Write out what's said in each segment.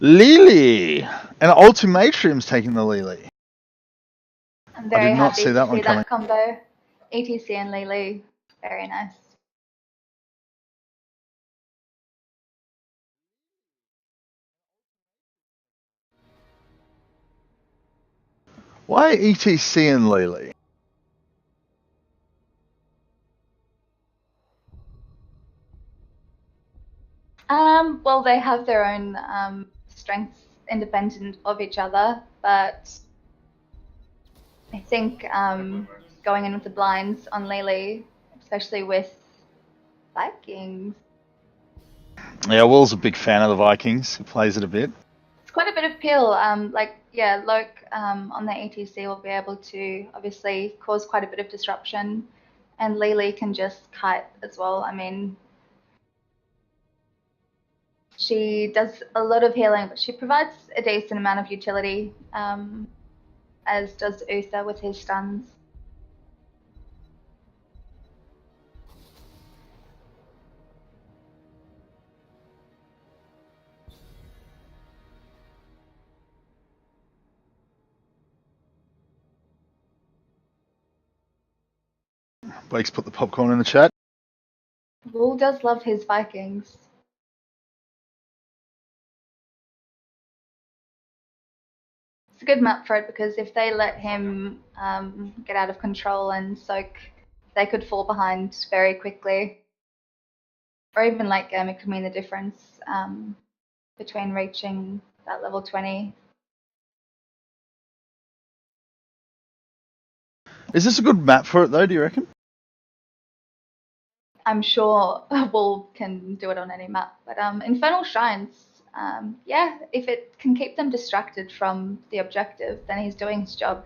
Lily! And Ultimatrium's taking the Lily. I'm I very did not happy see to that one see coming. that combo. ETC and Lulu, very nice. Why ETC and Lily? Well, they have their own strengths independent of each other, but I think going in with the blinds on Lily, especially with Vikings, Yeah, Will's a big fan of the Vikings. He plays it a bit. it's quite a bit of peel. Yeah, Loke on the ETC will be able to obviously cause quite a bit of disruption, and Lily can just kite as well. I mean, she does a lot of healing, but she provides a decent amount of utility, as does Uther with his stuns. Blake's put the popcorn in the chat. Wool does love his Vikings. It's a good map for it because if they let him get out of control and soak, they could fall behind very quickly. Or even late game, it could mean the difference between reaching that level 20. Is this a good map for it though, do you reckon? I'm sure Wool can do it on any map, but Infernal Shrines, yeah, if it can keep them distracted from the objective, then he's doing his job.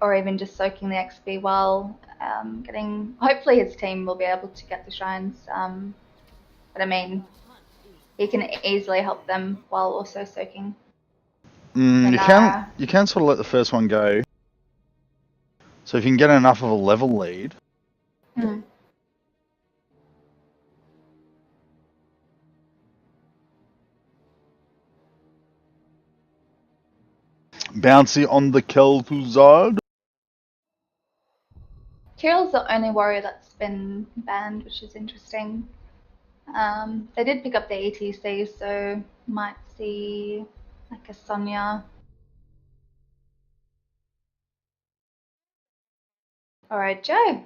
Or even just soaking the XP while getting. Hopefully, his team will be able to get the shrines. But I mean, he can easily help them while also soaking. You can sort of let the first one go. So if you can get enough of a level lead. Hmm. Bouncy on the Kel'Thuzad. Kirill's the only warrior that's been banned, which is interesting. They did pick up the ETC, so might see like a Sonya. Alright, Joe.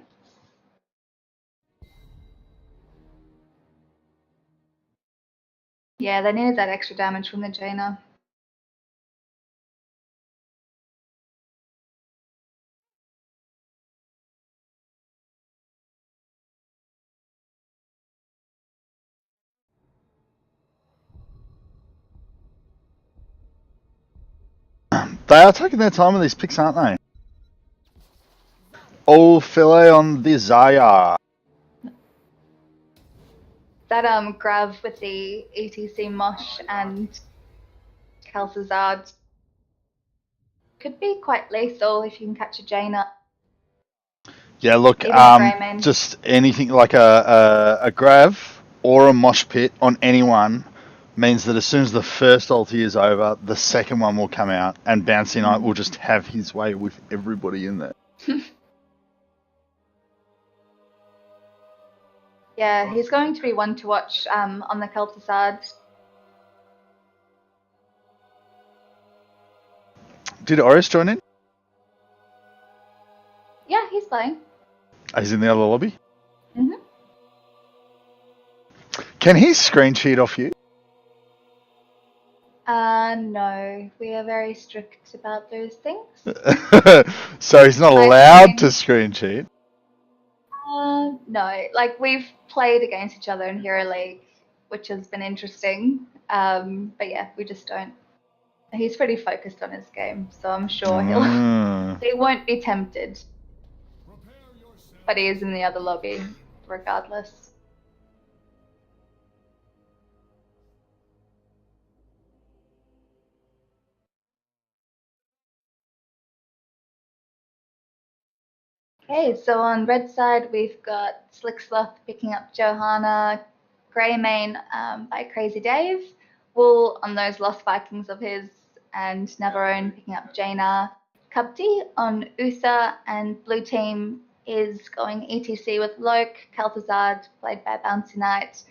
Yeah, they needed that extra damage from the Jaina. They are taking their time with these picks, aren't they? All filet on the Zaya. That grab with the ETC Mosh and Kel'Thuzad could be quite lethal if you can catch a Jaina. Yeah, look, just anything like a grav or a mosh pit on anyone means that as soon as the first ulti is over, the second one will come out, and Bouncy Knight will just have his way with everybody in there. Yeah, he's going to be one to watch on the Kel'Thuzad. Did Oris join in? Yeah, he's playing. He's in the other lobby? Mm-hmm. Can he screen cheat off you? No, we are very strict about those things. So he's not allowed to screen cheat? No, like we've played against each other in Hero League, which has been interesting. But yeah, we just don't. He's pretty focused on his game, so I'm sure he won't be tempted. But he is in the other lobby, regardless. Okay, so on red side we've got Slick Sloth picking up Johanna, Greymane by Crazy Dave, Wool on those Lost Vikings of his, and Navarone picking up Jaina. Cubty on Usa, and blue team is going ETC with Loke, Kel'Thuzad, played by Bouncy Knight,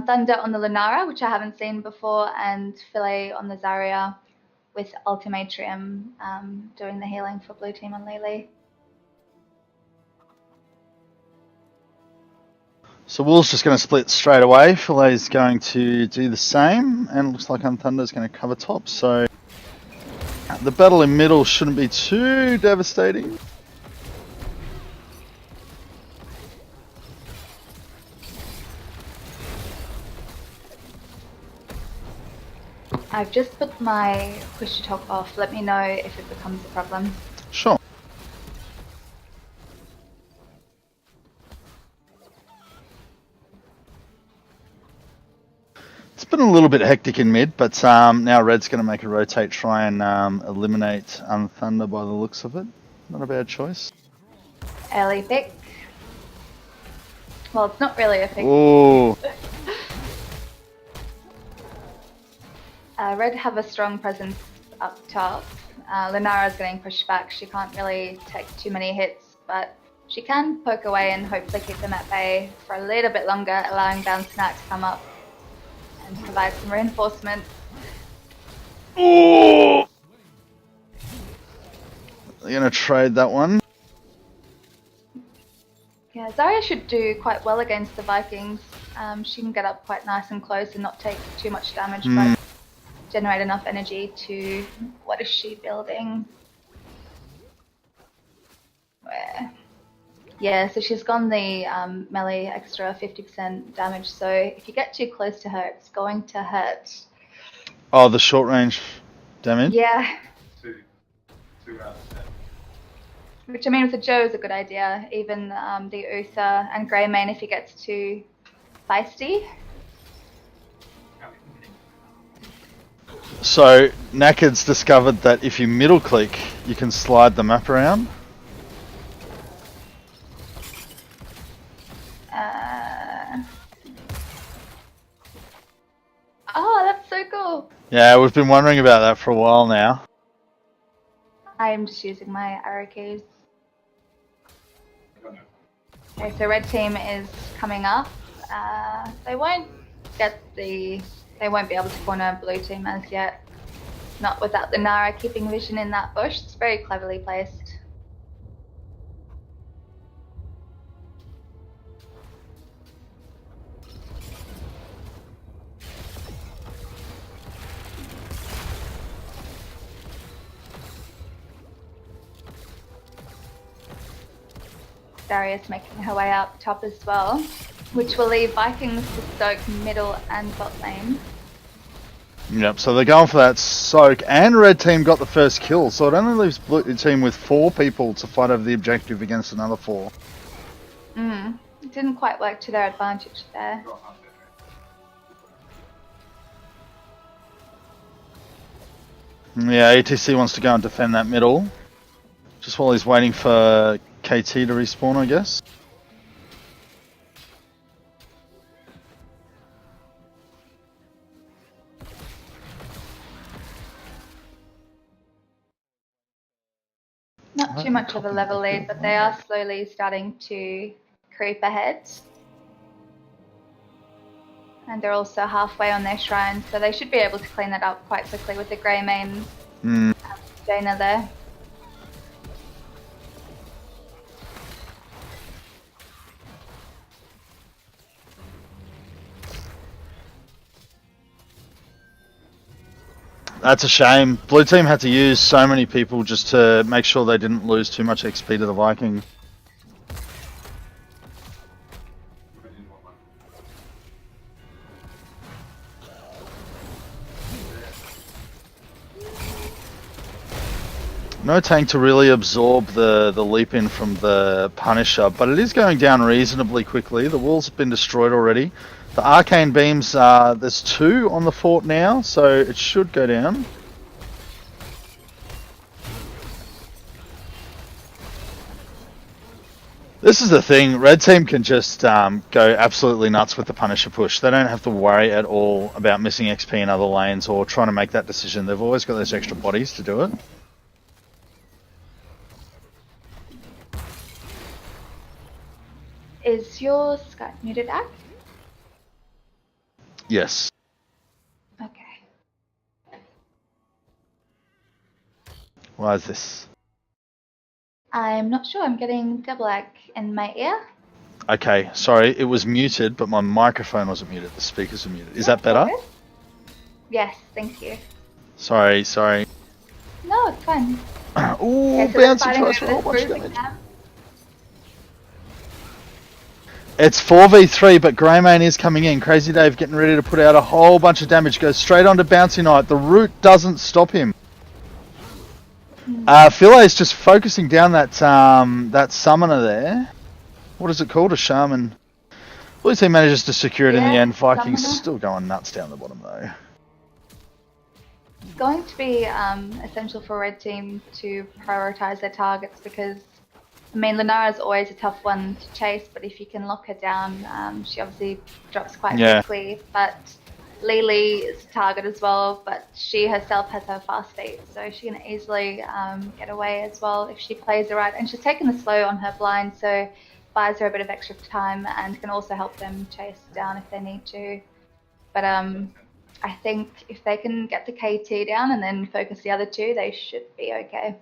Thunder on the Lunara, which I haven't seen before, and Philae on the Zarya, with Ultimatrium doing the healing for blue team on Lily. So Wool's just going to split straight away. Philae's going to do the same, and it looks like Thunder's going to cover top. So the battle in middle shouldn't be too devastating. I've just put my push to talk off. Let me know if it becomes a problem. Sure. It's been a little bit hectic in mid, but now Red's going to make a rotate, try and eliminate Thunder by the looks of it. Not a bad choice. Early pick. Well, it's not really a pick. Ooh. Red have a strong presence up top. Lunara's getting pushed back. She can't really take too many hits, but she can poke away and hopefully keep them at bay for a little bit longer, allowing Bouncy Knight to come up and provide some reinforcement. Ooh. They're going to trade that one. Yeah, Zarya should do quite well against the Vikings. She can get up quite nice and close and not take too much damage, but generate enough energy to... What is she building? Where? Yeah, so she's gone the melee extra 50% damage, so if you get too close to her, it's going to hurt. Oh, the short range damage? Yeah. 2 out of 10. Which, I mean, with the Joe is a good idea. Even the Uther and Greymane if he gets too feisty. So, Knackered's discovered that if you middle click, you can slide the map around. Oh, that's so cool. Yeah, we've been wondering about that for a while now. I'm just using my arrow keys. Okay, so red team is coming up. They won't be able to corner blue team as yet. Not without the Nara keeping vision in that bush. It's very cleverly placed. Darius making her way up top as well, which will leave Vikings to soak middle and bot lane. Yep, so they're going for that soak, and red team got the first kill, so it only leaves blue team with 4 people to fight over the objective against another 4. It didn't quite work to their advantage there. Yeah, ATC wants to go and defend that middle, just while he's waiting for KT to respawn, I guess. Not too much of a level lead, but they are slowly starting to creep ahead. And they're also halfway on their shrine, so they should be able to clean that up quite quickly with the Greymane Jaina there. That's a shame. Blue team had to use so many people just to make sure they didn't lose too much XP to the Viking. No tank to really absorb the leap in from the Punisher, but it is going down reasonably quickly. The walls have been destroyed already. The arcane beams, there's 2 on the fort now, so it should go down. This is the thing. Red team can just go absolutely nuts with the Punisher push. They don't have to worry at all about missing XP in other lanes or trying to make that decision. They've always got those extra bodies to do it. Is your Skype muted, Ak? Yes. Okay. Why is this? I'm not sure. I'm getting double lag in my ear. Okay, sorry. It was muted, but my microphone wasn't muted. The speakers were muted. Is that better? Okay. Yes, thank you. Sorry. No, it's fine. Ooh, Okay, so bouncy tries for a whole bunch of group damage. It's 4v3, but Greymane is coming in. Crazy Dave getting ready to put out a whole bunch of damage. Goes straight onto Bouncy Knight. The root doesn't stop him. Philae is just focusing down that that summoner there. What is it called? A shaman. At least he manages to secure it in the end. Vikings summoner. still going nuts down the bottom though. It's going to be essential for Red Team to prioritize their targets because, I mean, Lunara is always a tough one to chase, but if you can lock her down, she obviously drops quite quickly. But Lily is a target as well, but she herself has her fast feet, so she can easily get away as well if she plays it right. And she's taken the slow on her blind, so buys her a bit of extra time and can also help them chase down if they need to. But I think if they can get the KT down and then focus the other two, they should be okay.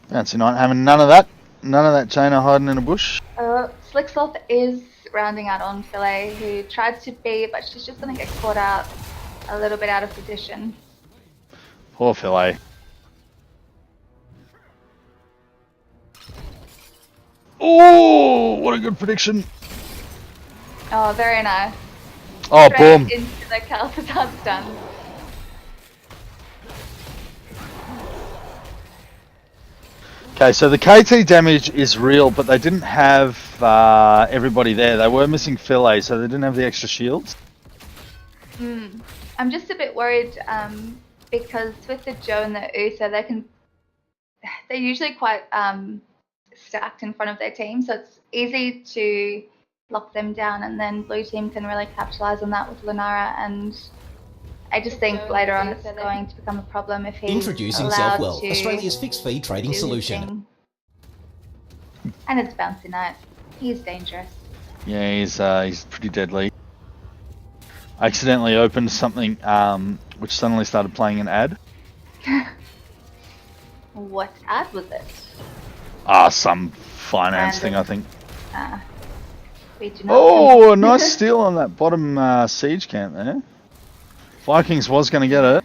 Bouncy Knight having none of that. None of that Jaina hiding in a bush. Slicksloth is rounding out on Philae, who tried to be, but she's just going to get caught out a little bit out of position. Poor Philae. Oh, what a good prediction. Oh, very nice. Oh, Straight boom. into the Calcitard stun. Okay, so the KT damage is real, but they didn't have everybody there. They were missing Philae, so they didn't have the extra shields. I'm just a bit worried because with the Joe and the Usa, they're usually quite stacked in front of their team, so it's easy to lock them down, and then blue team can really capitalize on that with Lunara. And I just think later on it's going to become a problem if he's Introducing allowed Selfwell, to Australia's fixed fee trading do his solution. thing. And it's Bouncy Knight. He's dangerous. Yeah, he's pretty deadly. I accidentally opened something which suddenly started playing an ad. What ad was it? Some finance thing, I think. We do not Oh, a nice steal on that bottom siege camp there. Vikings was going to get it.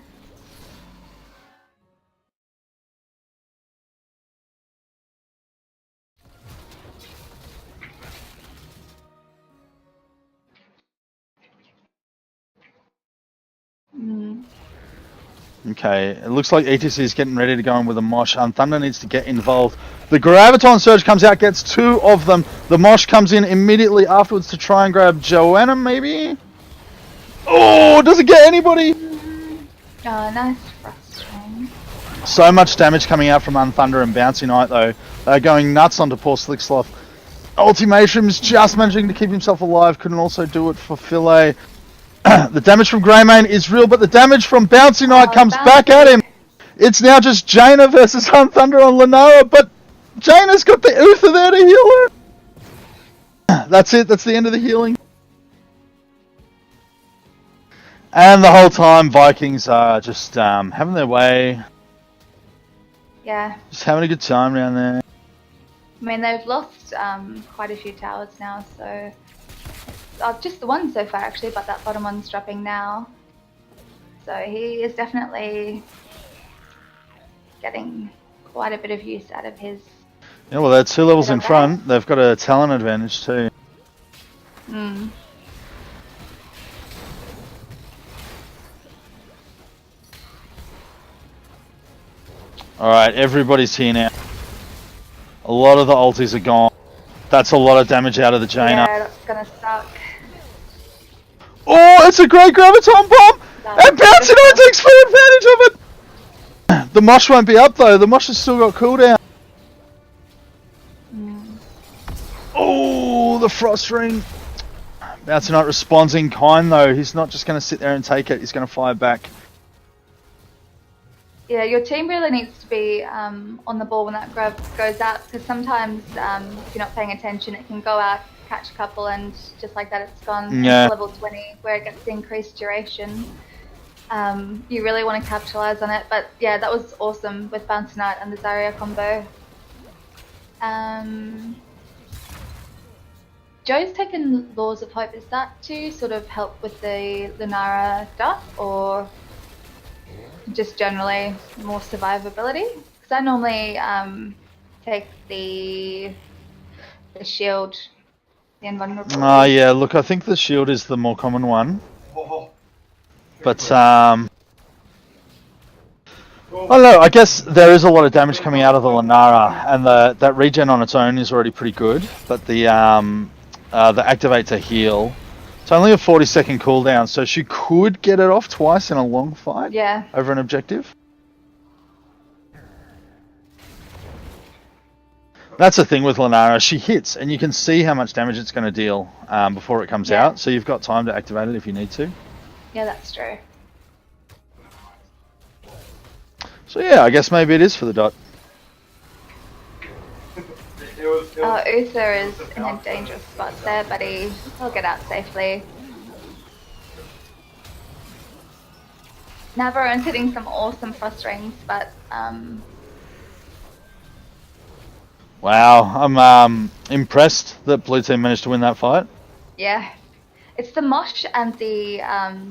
Okay, it looks like ETC is getting ready to go in with a mosh. Thunder needs to get involved. The Graviton Surge comes out, gets two of them. The mosh comes in immediately afterwards to try and grab Joanna, maybe? Oh, does it get anybody? Oh, nice frustrating. So much damage coming out from Unthunder and Bouncy Knight, though. They're going nuts onto poor Slicksloth. Ultimatum's just managing to keep himself alive. Couldn't also do it for Philae. The damage from Greymane is real, but the damage from Bouncy Knight comes back at him. It's now just Jaina versus Thunder on Lunara, but Jaina's got the Uther there to heal her. That's it. That's the end of the healing. And the whole time, Vikings are just having their way. Yeah. Just having a good time down there. I mean, they've lost quite a few towers now, so... just the one so far, actually, but that bottom one's dropping now. So he is definitely getting quite a bit of use out of his... Yeah, well, they're 2 levels in front. They've got a talent advantage, too. Alright, everybody's here now. A lot of the ultis are gone. That's a lot of damage out of the Jaina. Yeah, that's gonna suck. Oh, it's a great Graviton Bomb! And Bouncing on takes full advantage of it! The mosh won't be up though, the mosh has still got cooldown. Oh, the frost ring. Bouncing Knight responds in kind though, he's not just going to sit there and take it, he's going to fire back. Yeah, your team really needs to be on the ball when that grab goes out, because sometimes if you're not paying attention, it can go out, catch a couple, and just like that it's gone into level 20, where it gets the increased duration. You really want to capitalize on it, but yeah, that was awesome with Bouncing Knight and the Zarya combo. Joe's taken Laws of Hope. Is that to sort of help with the Lunara stuff, or just generally more survivability? Because I normally take the shield, the invulnerability. Oh yeah, look, I think the shield is the more common one. But I don't know, I guess there is a lot of damage coming out of the Lunara, and that regen on its own is already pretty good, but the activate to heal, it's only a 40-second cooldown, so she could get it off twice in a long fight over an objective. That's the thing with Lunara, she hits, and you can see how much damage it's going to deal before it comes out, so you've got time to activate it if you need to. Yeah, that's true. So yeah, I guess maybe it is for the dot. Uther is in a dangerous spot there, but he'll get out safely. Navarrone's hitting some awesome frost rings, but wow, I'm impressed that blue team managed to win that fight. Yeah, it's the mosh and the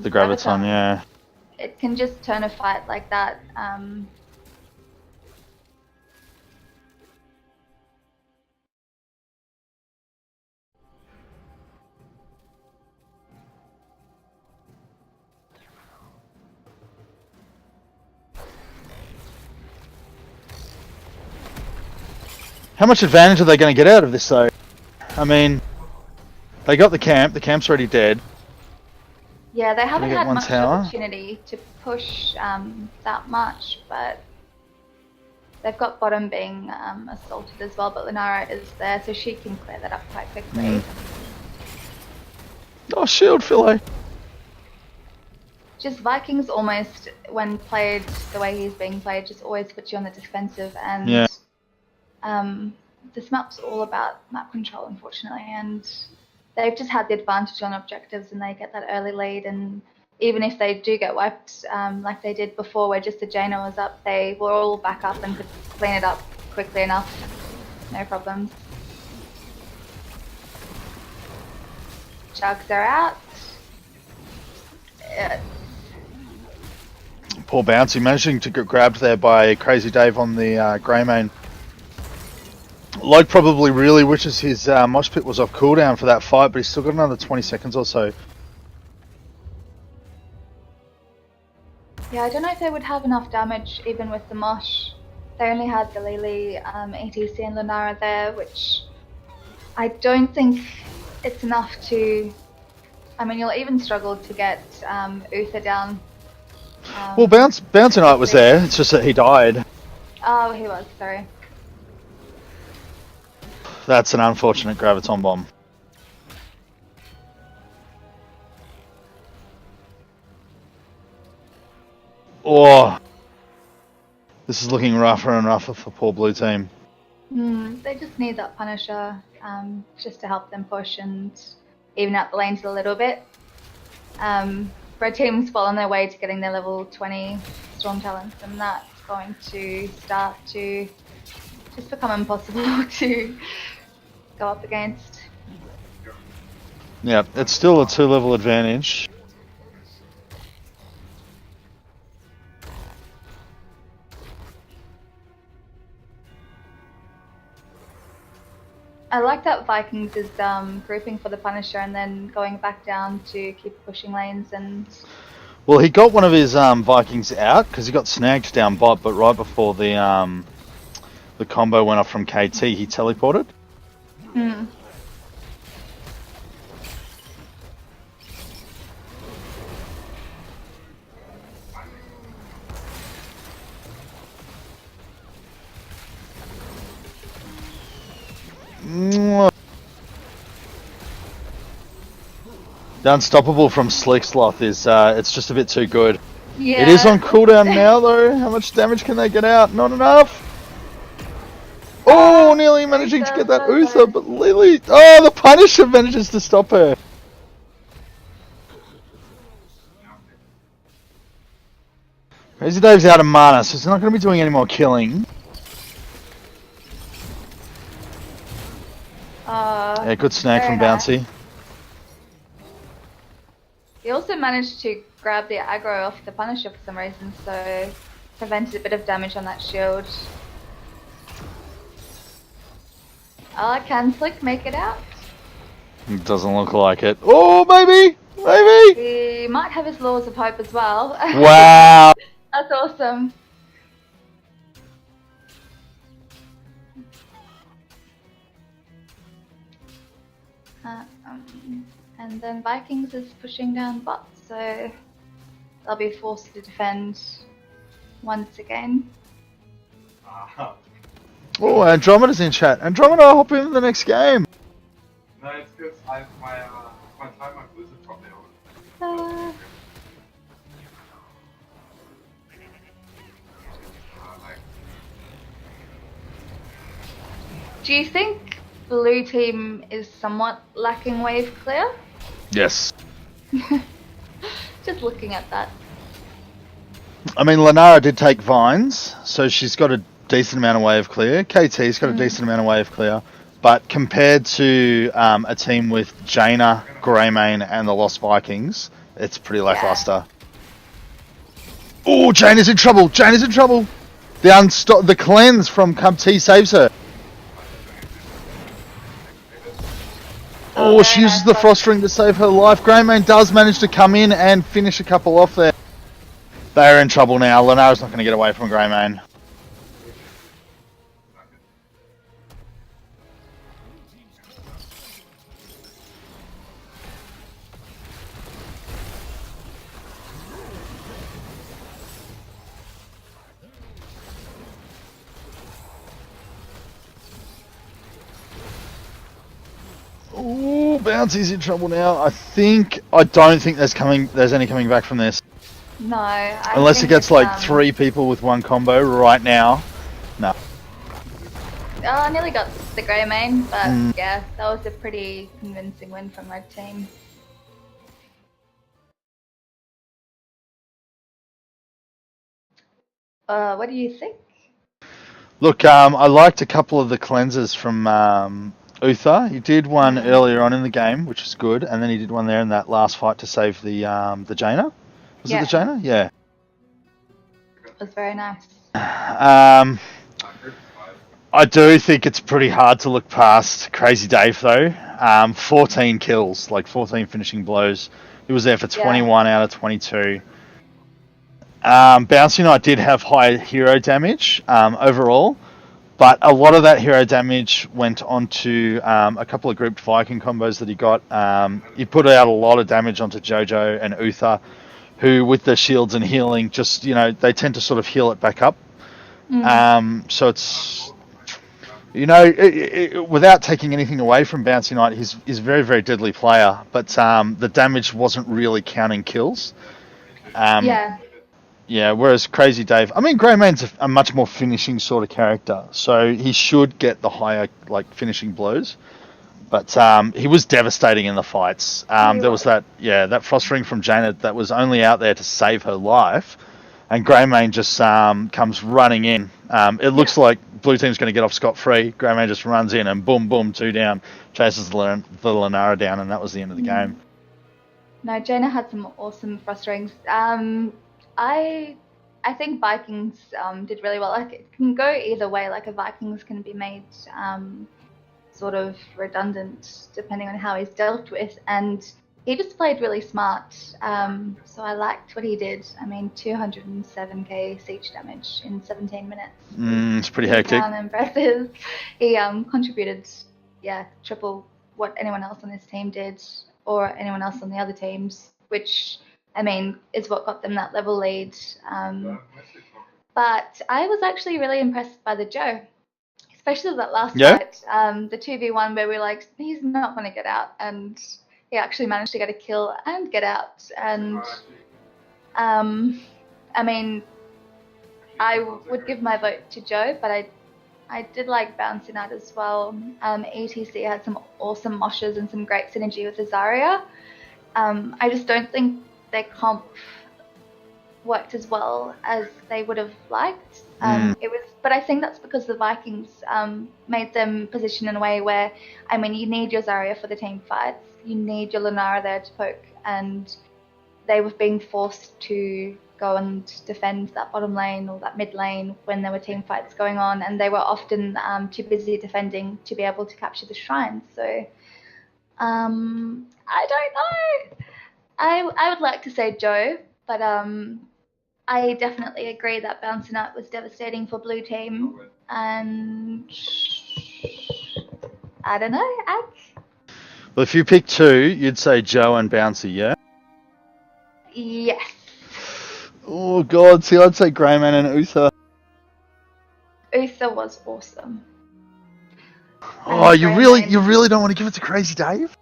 graviton, yeah. It can just turn a fight like that. How much advantage are they going to get out of this though? I mean, they got the camp's already dead. Yeah, they haven't had much opportunity to push that much, but they've got bottom being assaulted as well, but Lunara is there, so she can clear that up quite quickly. Oh, shield fillet. Just Vikings almost, when played the way he's being played, just always puts you on the defensive, and this map's all about map control, unfortunately, and they've just had the advantage on objectives, and they get that early lead, and even if they do get wiped like they did before, where just the Jaina was up, they were all back up and could clean it up quickly enough. No problems. Jugs are out. Poor Bouncy managing to get grabbed there by Crazy Dave on the Greymane. Lloyd probably really wishes his mosh pit was off cooldown for that fight, but he's still got another 20 seconds or so. Yeah, I don't know if they would have enough damage even with the mosh. They only had the Lily, ETC and Lunara there, which I don't think it's enough to... I mean, you'll even struggle to get Uther down. Well, Bouncing Knight was there, it's just that he died. Oh, he was, sorry. That's an unfortunate graviton bomb. Oh, this is looking rougher and rougher for poor blue team. They just need that Punisher just to help them push and even out the lanes a little bit. Red team's well on their way to getting their level 20 Storm Talents, and that's going to start to just become impossible to go up against. Yeah, it's still a 2-level advantage. I like that Vikings is grouping for the Punisher and then going back down to keep pushing lanes and... Well, he got one of his Vikings out because he got snagged down bot, but right before the combo went off from KT, he teleported. The Unstoppable from Slick Sloth is, it's just a bit too good. Yeah. It is on cooldown now, though. How much damage can they get out? Not enough. Oh, nearly managing to get that Uther, but Lily... Oh, the Punisher manages to stop her. Crazy Dave's out of mana, so he's not going to be doing any more killing. Yeah, good snag from Bouncy. Nice. He also managed to grab the aggro off the Punisher for some reason, so prevented a bit of damage on that shield. Can Slick make it out? It doesn't look like it. Oh, maybe! Maybe! He might have his Laws of Hope as well. Wow! That's awesome. And then Vikings is pushing down bot, so they'll be forced to defend once again. Oh, Andromeda's in chat. Andromeda, hop in the next game. No, it's because my time my blizzard probably Do you think blue team is somewhat lacking wave clear? Yes. Just looking at that. I mean, Lenara did take Vines, so she's got a decent amount of wave clear. KT's got a decent amount of wave clear. But compared to a team with Jaina, Greymane, and the Lost Vikings, it's pretty lackluster. Yeah. Oh, Jaina's in trouble! Jaina's in trouble! The cleanse from Cub T saves her. Oh, she uses the Frost Ring to save her life. Greymane does manage to come in and finish a couple off there. They're in trouble now. Lenara's not going to get away from Greymane. Ooh, Bouncy's in trouble now. I don't think there's any coming back from this. No. Unless it gets like 3 people with one combo right now. No. Oh, I nearly got the Greymane, but yeah, that was a pretty convincing win from Red Team. What do you think? Look, I liked a couple of the cleanses from Uther. He did one earlier on in the game, which was good, and then he did one there in that last fight to save the Jaina. Was it the Jaina? Yeah. It was very nice. I do think it's pretty hard to look past Crazy Dave though. 14 kills, like 14 finishing blows. He was there for 21 out of 22. Bouncy Knight did have high hero damage overall, but a lot of that hero damage went onto a couple of grouped Viking combos that he got. He put out a lot of damage onto Jojo and Uther, who with their shields and healing, just, they tend to sort of heal it back up. So it's, without taking anything away from Bouncy Knight, he's a very, very deadly player, but the damage wasn't really counting kills. Yeah, whereas Crazy Dave, Greymane's a much more finishing sort of character, so he should get the higher, finishing blows. But he was devastating in the fights. There was that Frost Ring from Jaina that was only out there to save her life, and Greymane just comes running in. It looks like Blue Team's going to get off scot-free. Greymane just runs in and boom, boom, 2 down, chases the Lenara down, and that was the end of the game. No, Jaina had some awesome Frost Rings. I think Vikings did really well. It can go either way. A Vikings can be made sort of redundant depending on how he's dealt with, and he just played really smart. So I liked what he did. 207k siege damage in 17 minutes. It's pretty hectic. Impressive. He contributed, triple what anyone else on his team did, or anyone else on the other teams, which is what got them that level lead. But I was actually really impressed by the Joe. He's especially that last fight, the 2v1 where we're like, he's not going to get out, and he actually managed to get a kill and get out. And I mean, I would give my vote to Joe, but I did like bouncing out as well. ETC had some awesome moshes and some great synergy with Azaria. I just don't think their comp worked as well as they would have liked. But I think that's because the Vikings made them position in a way where, I mean, you need your Zarya for the team fights, you need your Lunara there to poke, and they were being forced to go and defend that bottom lane or that mid lane when there were team fights going on, and they were often too busy defending to be able to capture the shrine. So I don't know. I would like to say Joe, but I definitely agree that bouncing out was devastating for blue team, and I don't know, Ak? Well, if you pick two, you'd say Joe and Bouncy, yeah? Yes. Oh god, see, I'd say Greyman and Uther. Uther was awesome. Oh, you really don't want to give it to Crazy Dave?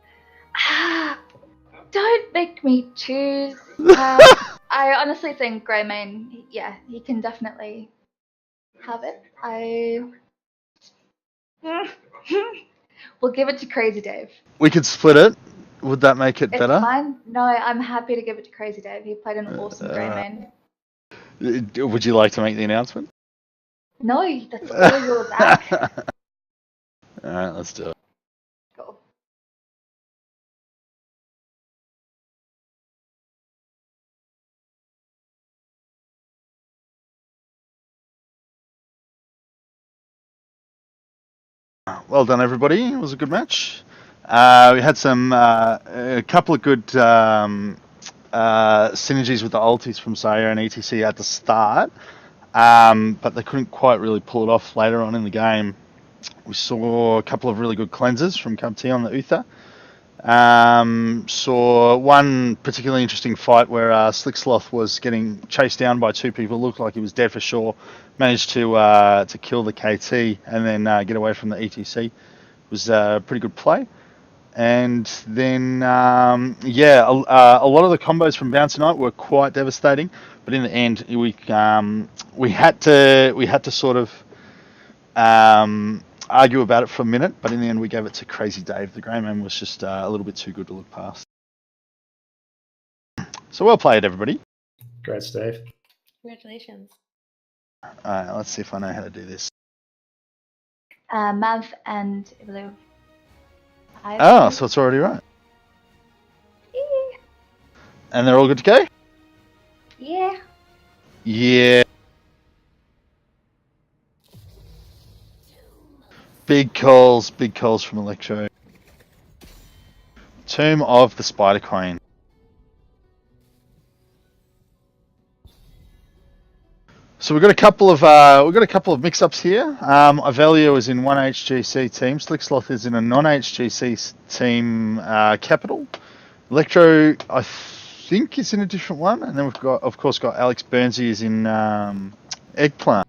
Don't make me choose. I honestly think Greymane, yeah, he can definitely have it. We'll give it to Crazy Dave. We could split it. Would that make it better? It's fine. No, I'm happy to give it to Crazy Dave. He played an awesome Greymane. Would you like to make the announcement? No, that's all yours, Ak. Alright, let's do it. Cool. Well done, everybody. It was a good match. We had a couple of good synergies with the ultis from Saya and ETC at the start, but they couldn't quite really pull it off later on in the game. We saw a couple of really good cleansers from Cub T on the Uther. Saw one particularly interesting fight where Slicksloth was getting chased down by two people, looked like he was dead for sure, managed to kill the KT and then get away from the ETC. It was a pretty good play. And then, a lot of the combos from Bounce Tonight were quite devastating, but in the end, we had to sort of argue about it for a minute, but in the end we gave it to Crazy Dave. The Greyman was just a little bit too good to look past. So well played, everybody. Great, Steve. Congratulations. Alright, let's see if I know how to do this. Mav and Blue. Oh, so it's already right. Yeah. And they're all good to go? Yeah. Yeah. Big calls from Electro. Tomb of the Spider Queen. So we've got a couple of mix-ups here. Avelia is in one HGC team. Slicksloth is in a non-HGC team. Capital. Electro, I think, is in a different one, and then we've got, of course, Alex Burnsy is in Eggplant.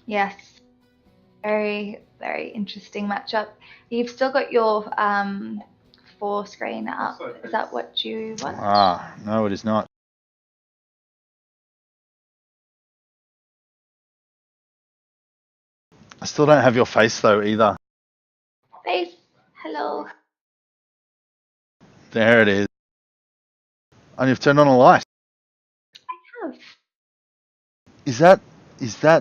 Yes. Very, very interesting matchup. You've still got your 4 screen up. Is that what you want? No, it is not. I still don't have your face though either. Face. Hello. There it is. And you've turned on a light. I have. Is that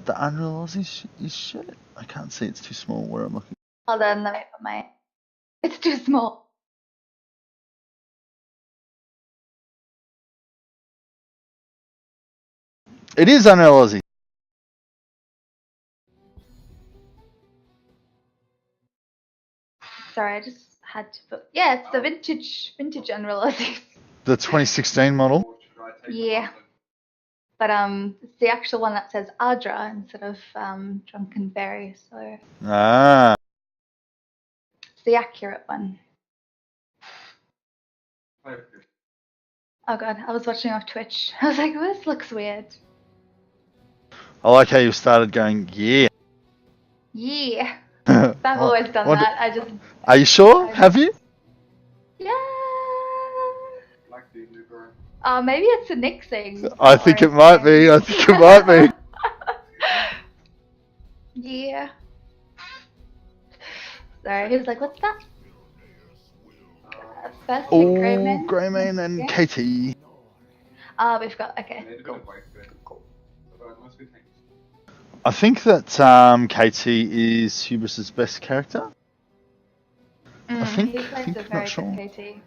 the Unreal Aussies shit? I can't see. It's too small where I'm looking. Hold on, let me put my. It's too small. It is Unreal Aussie. Sorry, I just had to put. Yeah, it's the vintage Unreal Aussies. The 2016 model. Yeah. But it's the actual one that says Adra instead of Drunken Berry, so it's the accurate one. Oh god, I was watching off Twitch. I was like, this looks weird. I like how you started going, yeah. Yeah. I've always done that. I just. Are you sure? Have you? Yeah. Like the Uber. Maybe it's a Nick thing. I think it might be. I think it might be. Yeah. Sorry, he was like, "What's that?" First, Oh, Greyman. Greyman and Yeah. Katie. We've got okay. Cool. I think that Katie is Hubris's best character. I think. He plays a very good Katie.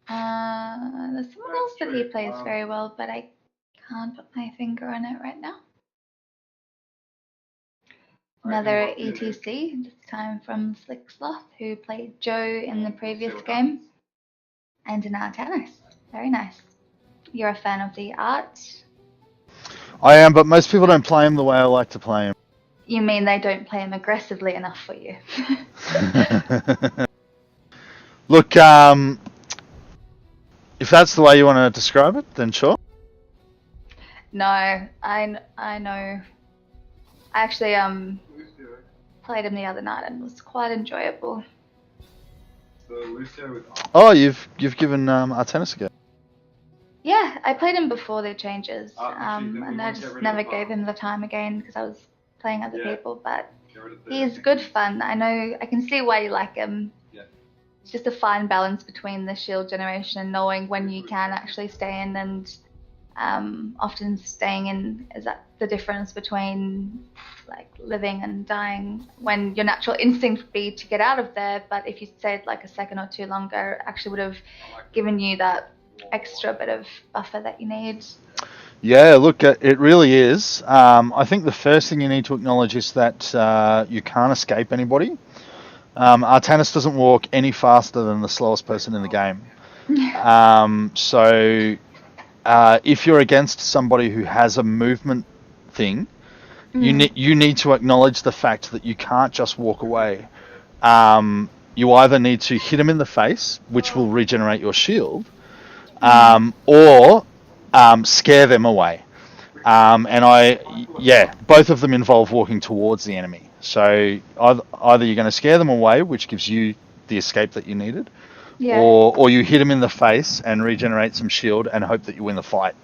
There's someone else that he plays very well, but I can't put my finger on it right now. Another ETC, this time from Slick Sloth, who played Joe in the previous game. And now tennis. Very nice. You're a fan of the art? I am, but most people don't play him the way I like to play him. You mean they don't play him aggressively enough for you? Look, if that's the way you want to describe it, then sure. No, I know. I actually played him the other night and it was quite enjoyable. Oh, you've given Artenis a go. Yeah, I played him before the changes, and I just never gave him the time again because I was playing other people. But he's good fun. I know. I can see why you like him. It's just a fine balance between the shield generation and knowing when you can actually stay in, and often staying in is that the difference between like living and dying, when your natural instinct would be to get out of there, but if you stayed like a second or two longer, it actually would have given you that extra bit of buffer that you need. Yeah, look, it really is. I think the first thing you need to acknowledge is that you can't escape anybody. Artanis doesn't walk any faster than the slowest person in the game. So if you're against somebody who has a movement thing, you need to acknowledge the fact that you can't just walk away. You either need to hit them in the face, which will regenerate your shield, or scare them away. Both of them involve walking towards the enemy. So either you're going to scare them away, which gives you the escape that you needed, or you hit them in the face and regenerate some shield and hope that you win the fight.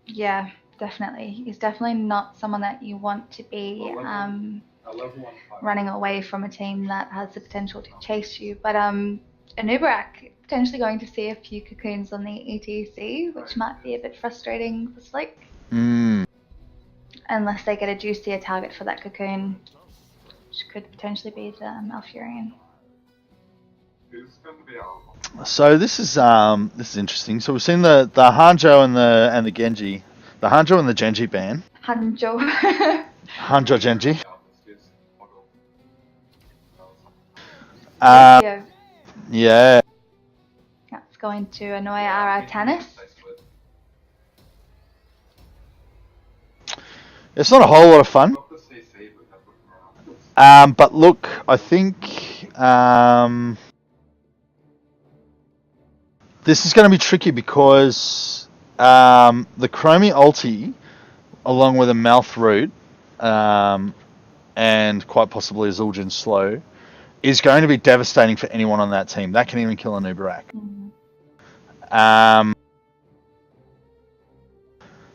Yeah, definitely. He's definitely not someone that you want to be running away from a team that has the potential to chase you. But Anubarak, potentially going to see a few cocoons on the ETC, which might be a bit frustrating for Slick. Unless they get a juicier target for that cocoon, which could potentially be the Malfurion. So this is interesting. So we've seen the Hanjo and the Genji, the Hanjo and the Genji ban. Hanjo. Hanjo Genji. Yeah. That's going to annoy our Artanis. It's not a whole lot of fun. But look, I think this is going to be tricky because the Chromie ulti, along with a mouth root, and quite possibly a Zul'jin slow, is going to be devastating for anyone on that team. That can even kill an Uberak.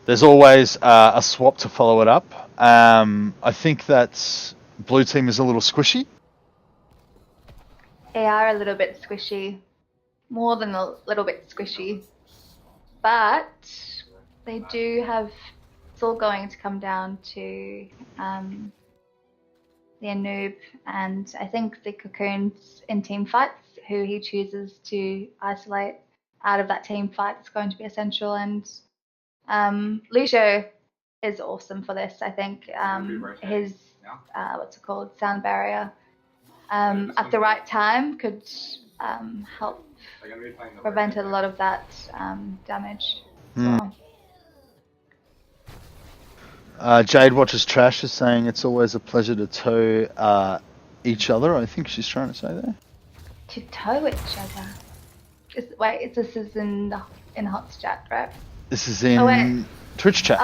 There's always a swap to follow it up. I think that blue team is a little squishy. They are a little bit squishy. More than a little bit squishy. But they do have... It's all going to come down to the Anub and I think the Cocoons in team fights, who he chooses to isolate out of that team fight is going to be essential. And Lucio is awesome for this. I think his sound barrier at the right time could help prevent a lot of that damage as well. Jade Watches Trash is saying it's always a pleasure to tow each other. I think she's trying to say there. To tow each other? This is in Hot's chat, right? This is in Twitch chat.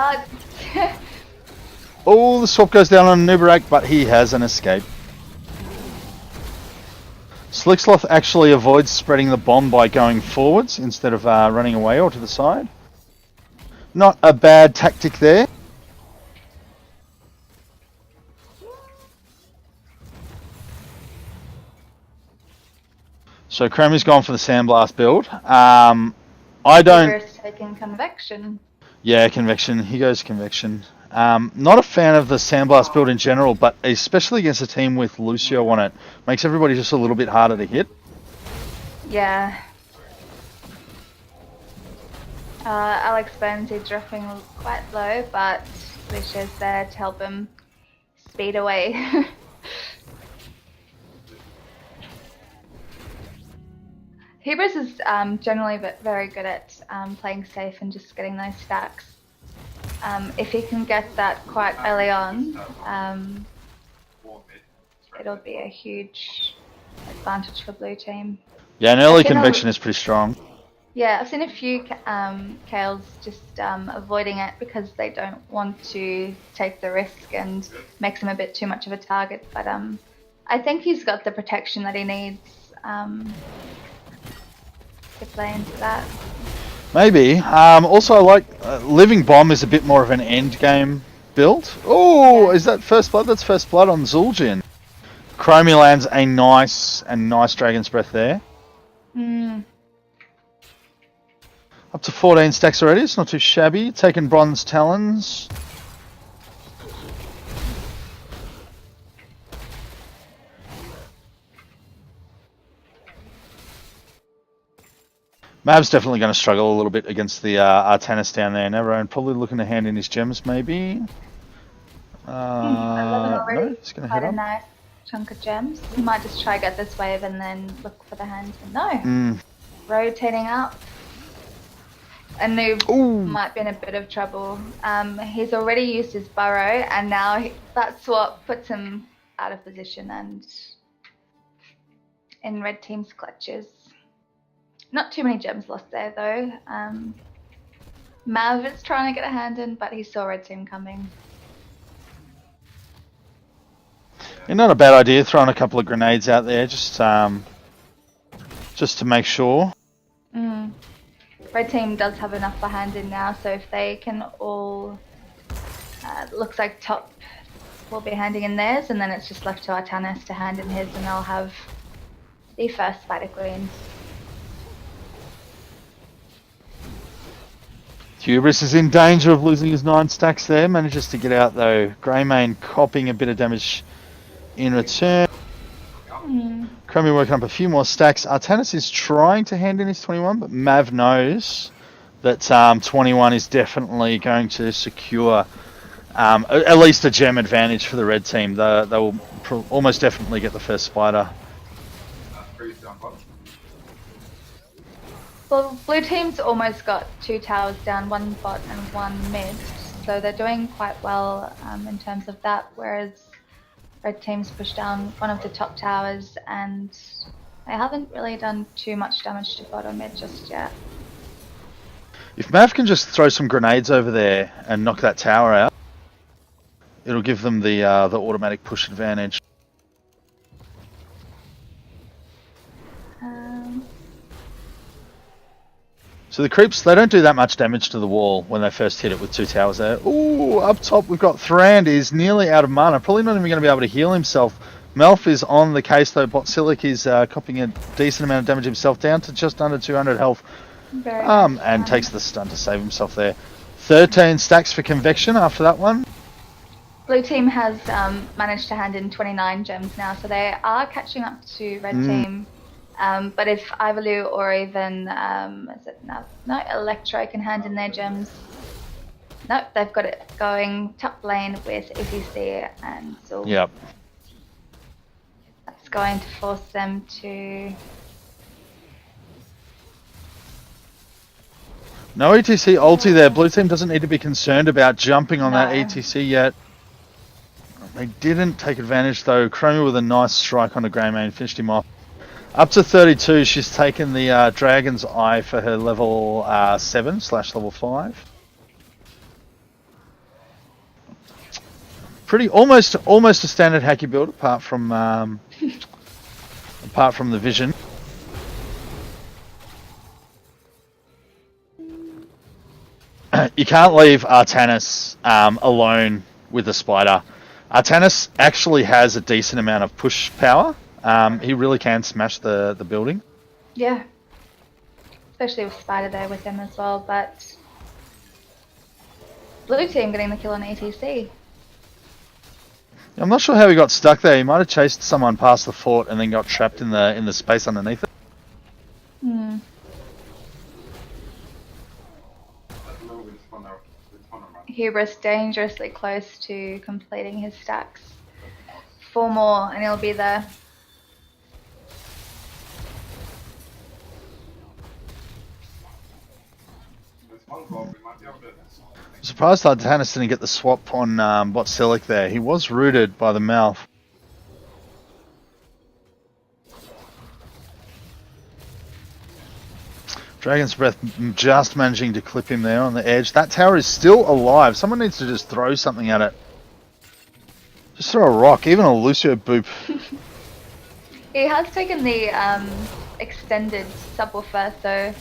Oh, the swap goes down on Nubarak, but he has an escape. Slicksloth actually avoids spreading the bomb by going forwards instead of running away or to the side. Not a bad tactic there. So Crammy's gone for the Sandblast build. I don't... Reverse taking Convection. Yeah, Convection. He goes Convection. Not a fan of the Sandblast build in general, but especially against a team with Lucio on it. Makes everybody just a little bit harder to hit. Yeah. Alex Burnsy dropping quite low, but Lucio's there to help him speed away. Hubris is generally very good at playing safe and just getting those stacks. If he can get that quite early on, it'll be a huge advantage for blue team. Yeah, an early Convection is pretty strong. Yeah, I've seen a few Kales just avoiding it because they don't want to take the risk and makes him a bit too much of a target. But I think he's got the protection that he needs to play into that. Maybe. Also, I like Living Bomb is a bit more of an end game build. Oh, yeah. Is that first blood? That's first blood on Zul'jin. Chromie lands a nice Dragon's Breath there. Up to 14 stacks already. It's not too shabby. Taking Bronze Talons. Mav's definitely going to struggle a little bit against the Artanis down there. Navarone probably looking to hand in his gems, maybe. No, he's going to head up. Nice chunk of gems. He might just try get this wave and then look for the hand. No. Rotating up. A noob might be in a bit of trouble. He's already used his burrow, and now that swap puts him out of position and in red team's clutches. Not too many gems lost there though. Mav is trying to get a hand in, but he saw red team coming. Yeah, not a bad idea throwing a couple of grenades out there, just to make sure. Red team does have enough for hand in now, so if they can all, looks like top will be handing in theirs, and then it's just left to Artanis to hand in his, and they'll have the first Spider Queen. Hubris is in danger of losing his 9 stacks there. Manages to get out though. Greymane copping a bit of damage in return. Chromie working up a few more stacks. Artanis is trying to hand in his 21, but Mav knows that 21 is definitely going to secure at least a gem advantage for the red team. They will almost definitely get the first spider. Well, blue team's almost got 2 towers down, 1 bot and 1 mid, so they're doing quite well in terms of that, whereas red team's pushed down one of the top towers and they haven't really done too much damage to bot or mid just yet. If Mav can just throw some grenades over there and knock that tower out, it'll give them the automatic push advantage. So the creeps, they don't do that much damage to the wall when they first hit it with 2 towers there. Ooh, up top we've got Thrand. He's nearly out of mana. Probably not even going to be able to heal himself. Melf is on the case though. Botsilic is copying a decent amount of damage himself, down to just under 200 health. And takes the stun to save himself there. 13 stacks for Convection after that one. Blue team has managed to hand in 29 gems now, so they are catching up to red team. But if Ivalu or even Electro can hand in their gems, nope, they've got it going top lane with ETC and Zul. Yep. That's going to force them to. No ETC ulti there. Blue team doesn't need to be concerned about jumping on that ETC yet. They didn't take advantage though. Chromie with a nice strike on the Greymane finished him off. Up to 32, she's taken the Dragon's Eye for her level 7/level 5. pretty almost a standard hacky build apart from the vision. You can't leave Artanis alone with a spider. Artanis actually has a decent amount of push power. He really can smash the building. Yeah. Especially with Spider there with him as well, but blue team getting the kill on ETC. I'm not sure how he got stuck there. He might have chased someone past the fort and then got trapped in the space underneath it. Hmm. Hubris dangerously close to completing his stacks. 4 more and he'll be there. I'm surprised Artanis didn't get the swap on Bot Silic there. He was rooted by the mouth. Dragon's Breath just managing to clip him there on the edge. That tower is still alive. Someone needs to just throw something at it. Just throw a rock, even a Lucio boop. He has taken the extended subwoofer, so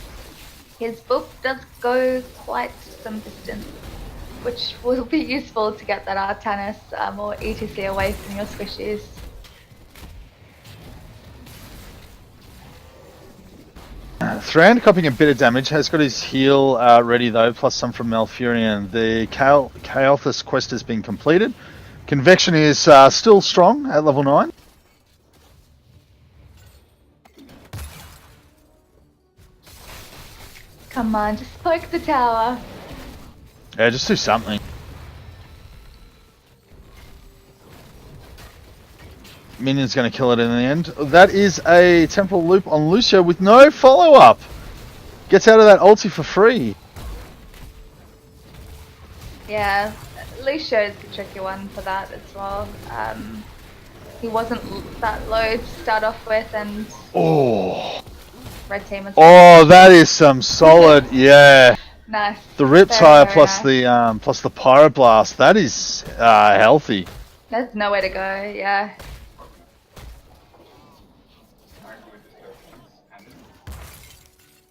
his boop does go quite some distance, which will be useful to get that Artanis or ETC away from your squishies. Thrand copying a bit of damage, has got his heal ready though, plus some from Malfurion. The Kael'thas quest has been completed. Convection is still strong at level 9. Come on, just poke the tower. Yeah, just do something. Minion's going to kill it in the end. That is a temporal loop on Lucio with no follow-up. Gets out of that ulti for free. Yeah, Lucio's the tricky one for that as well. He wasn't that low to start off with, and red team was. Oh, that is some solid, yeah. Nice. The Riptire plus nice. the Pyroblast. That is healthy. There's nowhere to go. Yeah.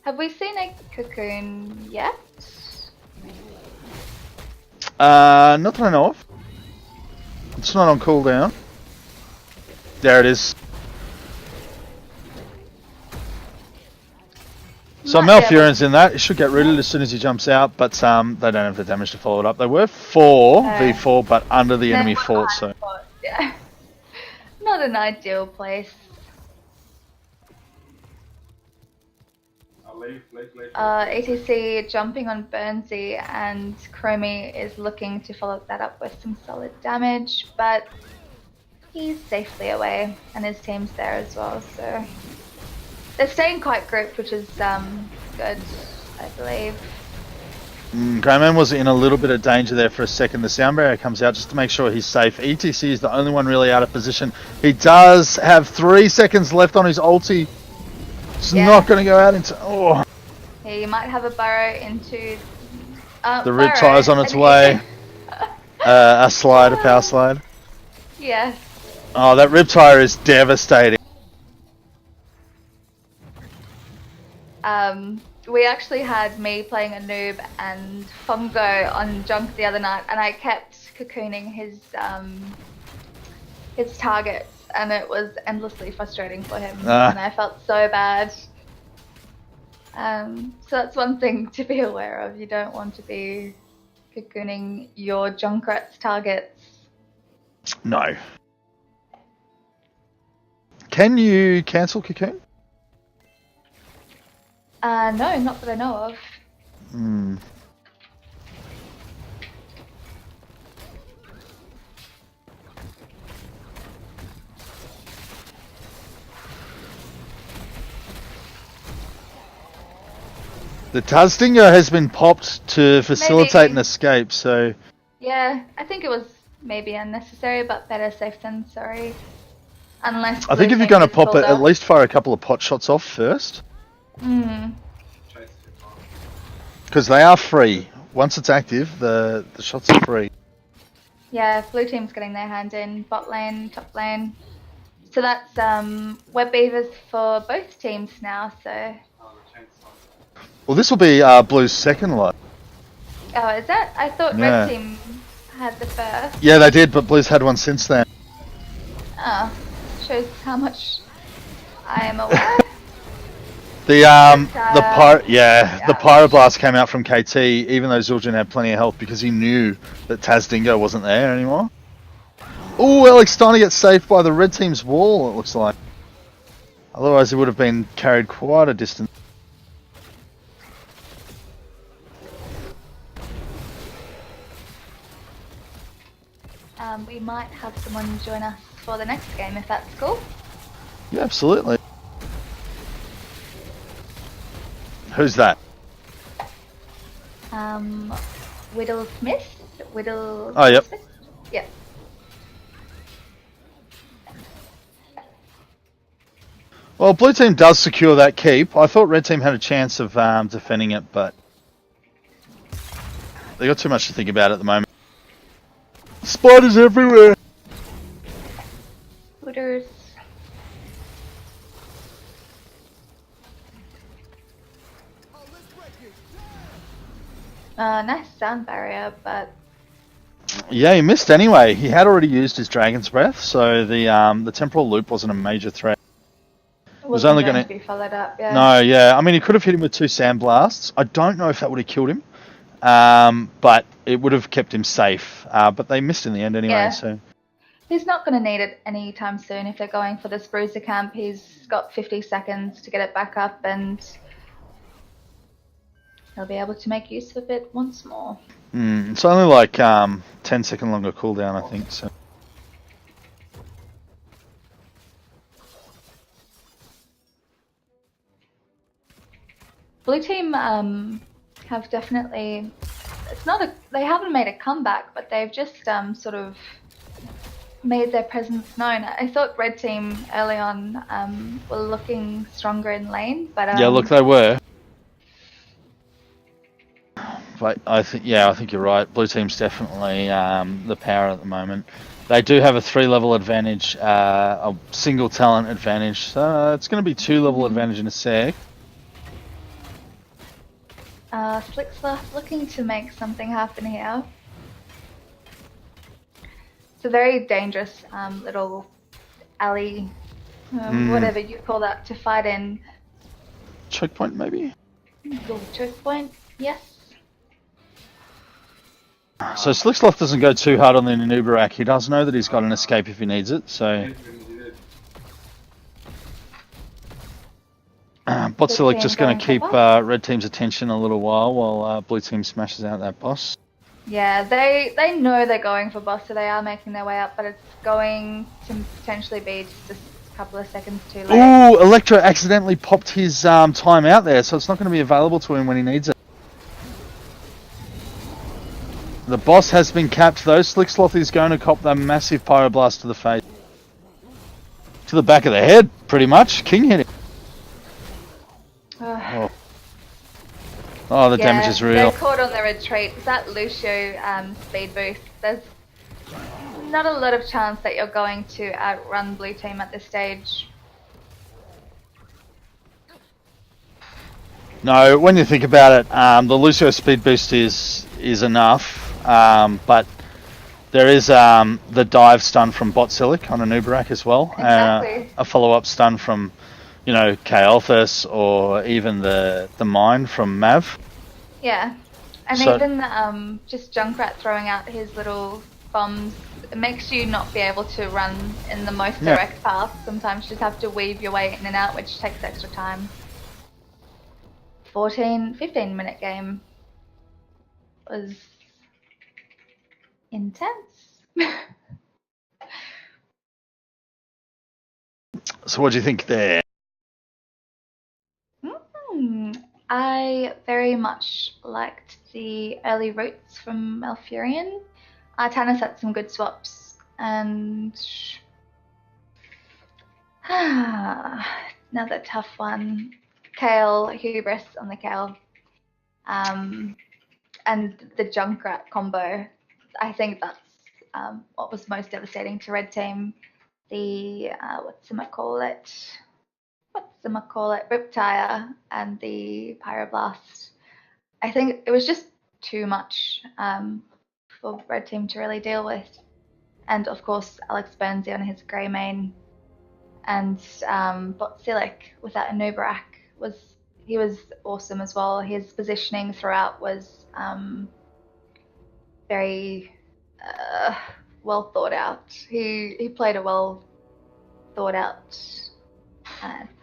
Have we seen a cocoon yet? Not that I know of. It's not on cooldown. There it is. So Malfurion's in that. It should get rooted as soon as he jumps out, but they don't have the damage to follow it up. They were 4v4, but under the enemy fort, so. Yeah. Not an ideal place. ETC jumping on Burnsy, and Chromie is looking to follow that up with some solid damage, but he's safely away, and his team's there as well, so they're staying quite grouped, which is good, I believe. Greyman was in a little bit of danger there for a second. The sound barrier comes out just to make sure he's safe. ETC is the only one really out of position. He does have 3 seconds left on his ulti. It's not going to go out into... Oh. Yeah, you might have a burrow into... the Riptire's on its way. A slide, a power slide. Yes. Oh, that Riptire is devastating. We actually had me playing a noob and Fungo on Junk the other night, and I kept cocooning his targets, and it was endlessly frustrating for him, and I felt so bad. So that's one thing to be aware of. You don't want to be cocooning your Junkrat's targets. No. Can you cancel cocoon? No, not that I know of. The Tazdinger has been popped to facilitate an escape, so... Yeah, I think it was maybe unnecessary, but better safe than sorry. Unless... I think if you're going to pop it, at least fire a couple of pot shots off first. Because they are free. Once it's active, the shots are free. Yeah, blue team's getting their hand in. Bot lane, top lane. So that's web beavers for both teams now, so... Well, this will be Blue's second lot. Oh, is that? I thought red team had the first. Yeah, they did, but Blue's had one since then. Oh, shows how much I am aware. The Pyroblast came out from KT, even though Zul'jin had plenty of health, because he knew that Taz Dingo wasn't there anymore. Oh, Alex starting to get saved by the red team's wall, it looks like. Otherwise, he would have been carried quite a distance. We might have someone join us for the next game, if that's cool. Yeah, absolutely. Who's that? Whittle Smith? Whittle... Oh, yep. Smith? Yep. Well, blue team does secure that keep. I thought red team had a chance of defending it, but they got too much to think about at the moment. Spiders everywhere! Hooters. Nice sound barrier, but... Yeah, he missed anyway. He had already used his Dragon's Breath, so the temporal loop wasn't a major threat. It was only going to be followed up, yeah. No, yeah. I mean, he could have hit him with 2 sandblasts. I don't know if that would have killed him, but it would have kept him safe. But they missed in the end anyway, so... He's not going to need it anytime soon if they're going for this bruiser camp. He's got 50 seconds to get it back up, and he'll be able to make use of it once more. It's only like 10-second longer cooldown, I think. So. Blue team have definitely... They haven't made a comeback, but they've just sort of made their presence known. I thought red team early on were looking stronger in lane, but yeah, look, they were. But I think you're right. Blue team's definitely the power at the moment. They do have a 3-level advantage, a single talent advantage. So it's going to be 2-level advantage in a sec. Slicksluff looking to make something happen here. It's a very dangerous little alley, whatever you call that, to fight in. Choke point, maybe? Little choke point, yes. So Slicksluff doesn't go too hard on the Nanubarak. He does know that he's got an escape if he needs it, so... Botsilik just going to keep red team's attention a little while blue team smashes out that boss. Yeah, they know they're going for boss, so they are making their way up, but it's going to potentially be just a couple of seconds too late. Ooh, Electro accidentally popped his time out there, so it's not going to be available to him when he needs it. The boss has been capped though. Slicksloth is going to cop that massive Pyroblast to the face. To the back of the head, pretty much. King hit him. Oh, the damage is real. They're caught on the retreat. That Lucio speed boost, there's not a lot of chance that you're going to outrun blue team at this stage. No, when you think about it, the Lucio speed boost is enough, but there is the dive stun from Botsilik on Anubarak as well. Exactly. A follow-up stun from, Kael'thas, or even the mine from Mav. Yeah, and so, even just Junkrat throwing out his little bombs, it makes you not be able to run in the most direct path. Sometimes you just have to weave your way in and out, which takes extra time. 15-minute game was intense. So what do you think there? I very much liked the early roots from Malfurion. Tannis had some good swaps, and another tough one. Kayle, Hubris on the Kayle, and the Junkrat combo. I think that's what was most devastating to Red Team, the whatchamacallit, Riptire and the Pyroblast. I think it was just too much for Red Team to really deal with. And of course, Alex Burnsy on his grey main, and Botsilik without a Nubarak was awesome as well. His positioning throughout was very well thought out. He played a well thought out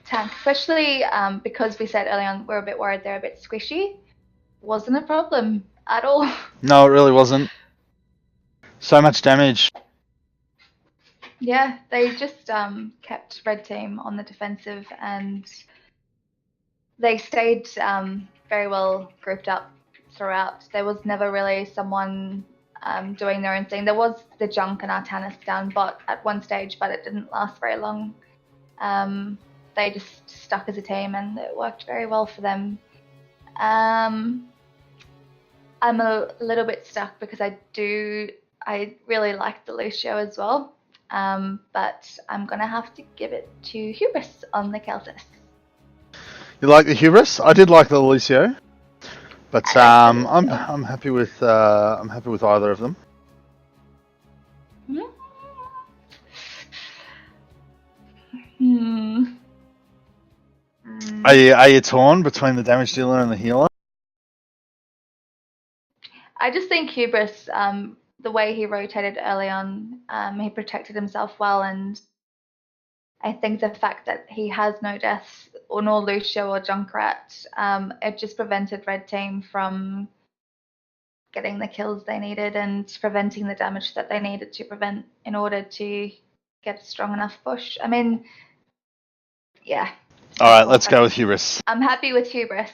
tank, especially because we said early on we're a bit worried they're a bit squishy. Wasn't a problem at all. No, it really wasn't. So much damage. Yeah, they just kept Red Team on the defensive, and they stayed very well grouped up throughout. There was never really someone doing their own thing. There was the Junk and Artanis down bot at one stage, but it didn't last very long. They just stuck as a team, and it worked very well for them. I'm a little bit stuck because I really like the Lucio as well. But I'm gonna have to give it to Hubris on the Keltis. You like the Hubris? I did like the Lucio, but I'm happy with either of them. Are you torn between the damage dealer and the healer? I just think Hubris, the way he rotated early on, he protected himself well, and I think the fact that he has no deaths, or nor Lucio or Junkrat, it just prevented Red Team from getting the kills they needed and preventing the damage that they needed to prevent in order to get a strong enough push. I mean, yeah. All right, let's go with Hubris. I'm happy with Hubris.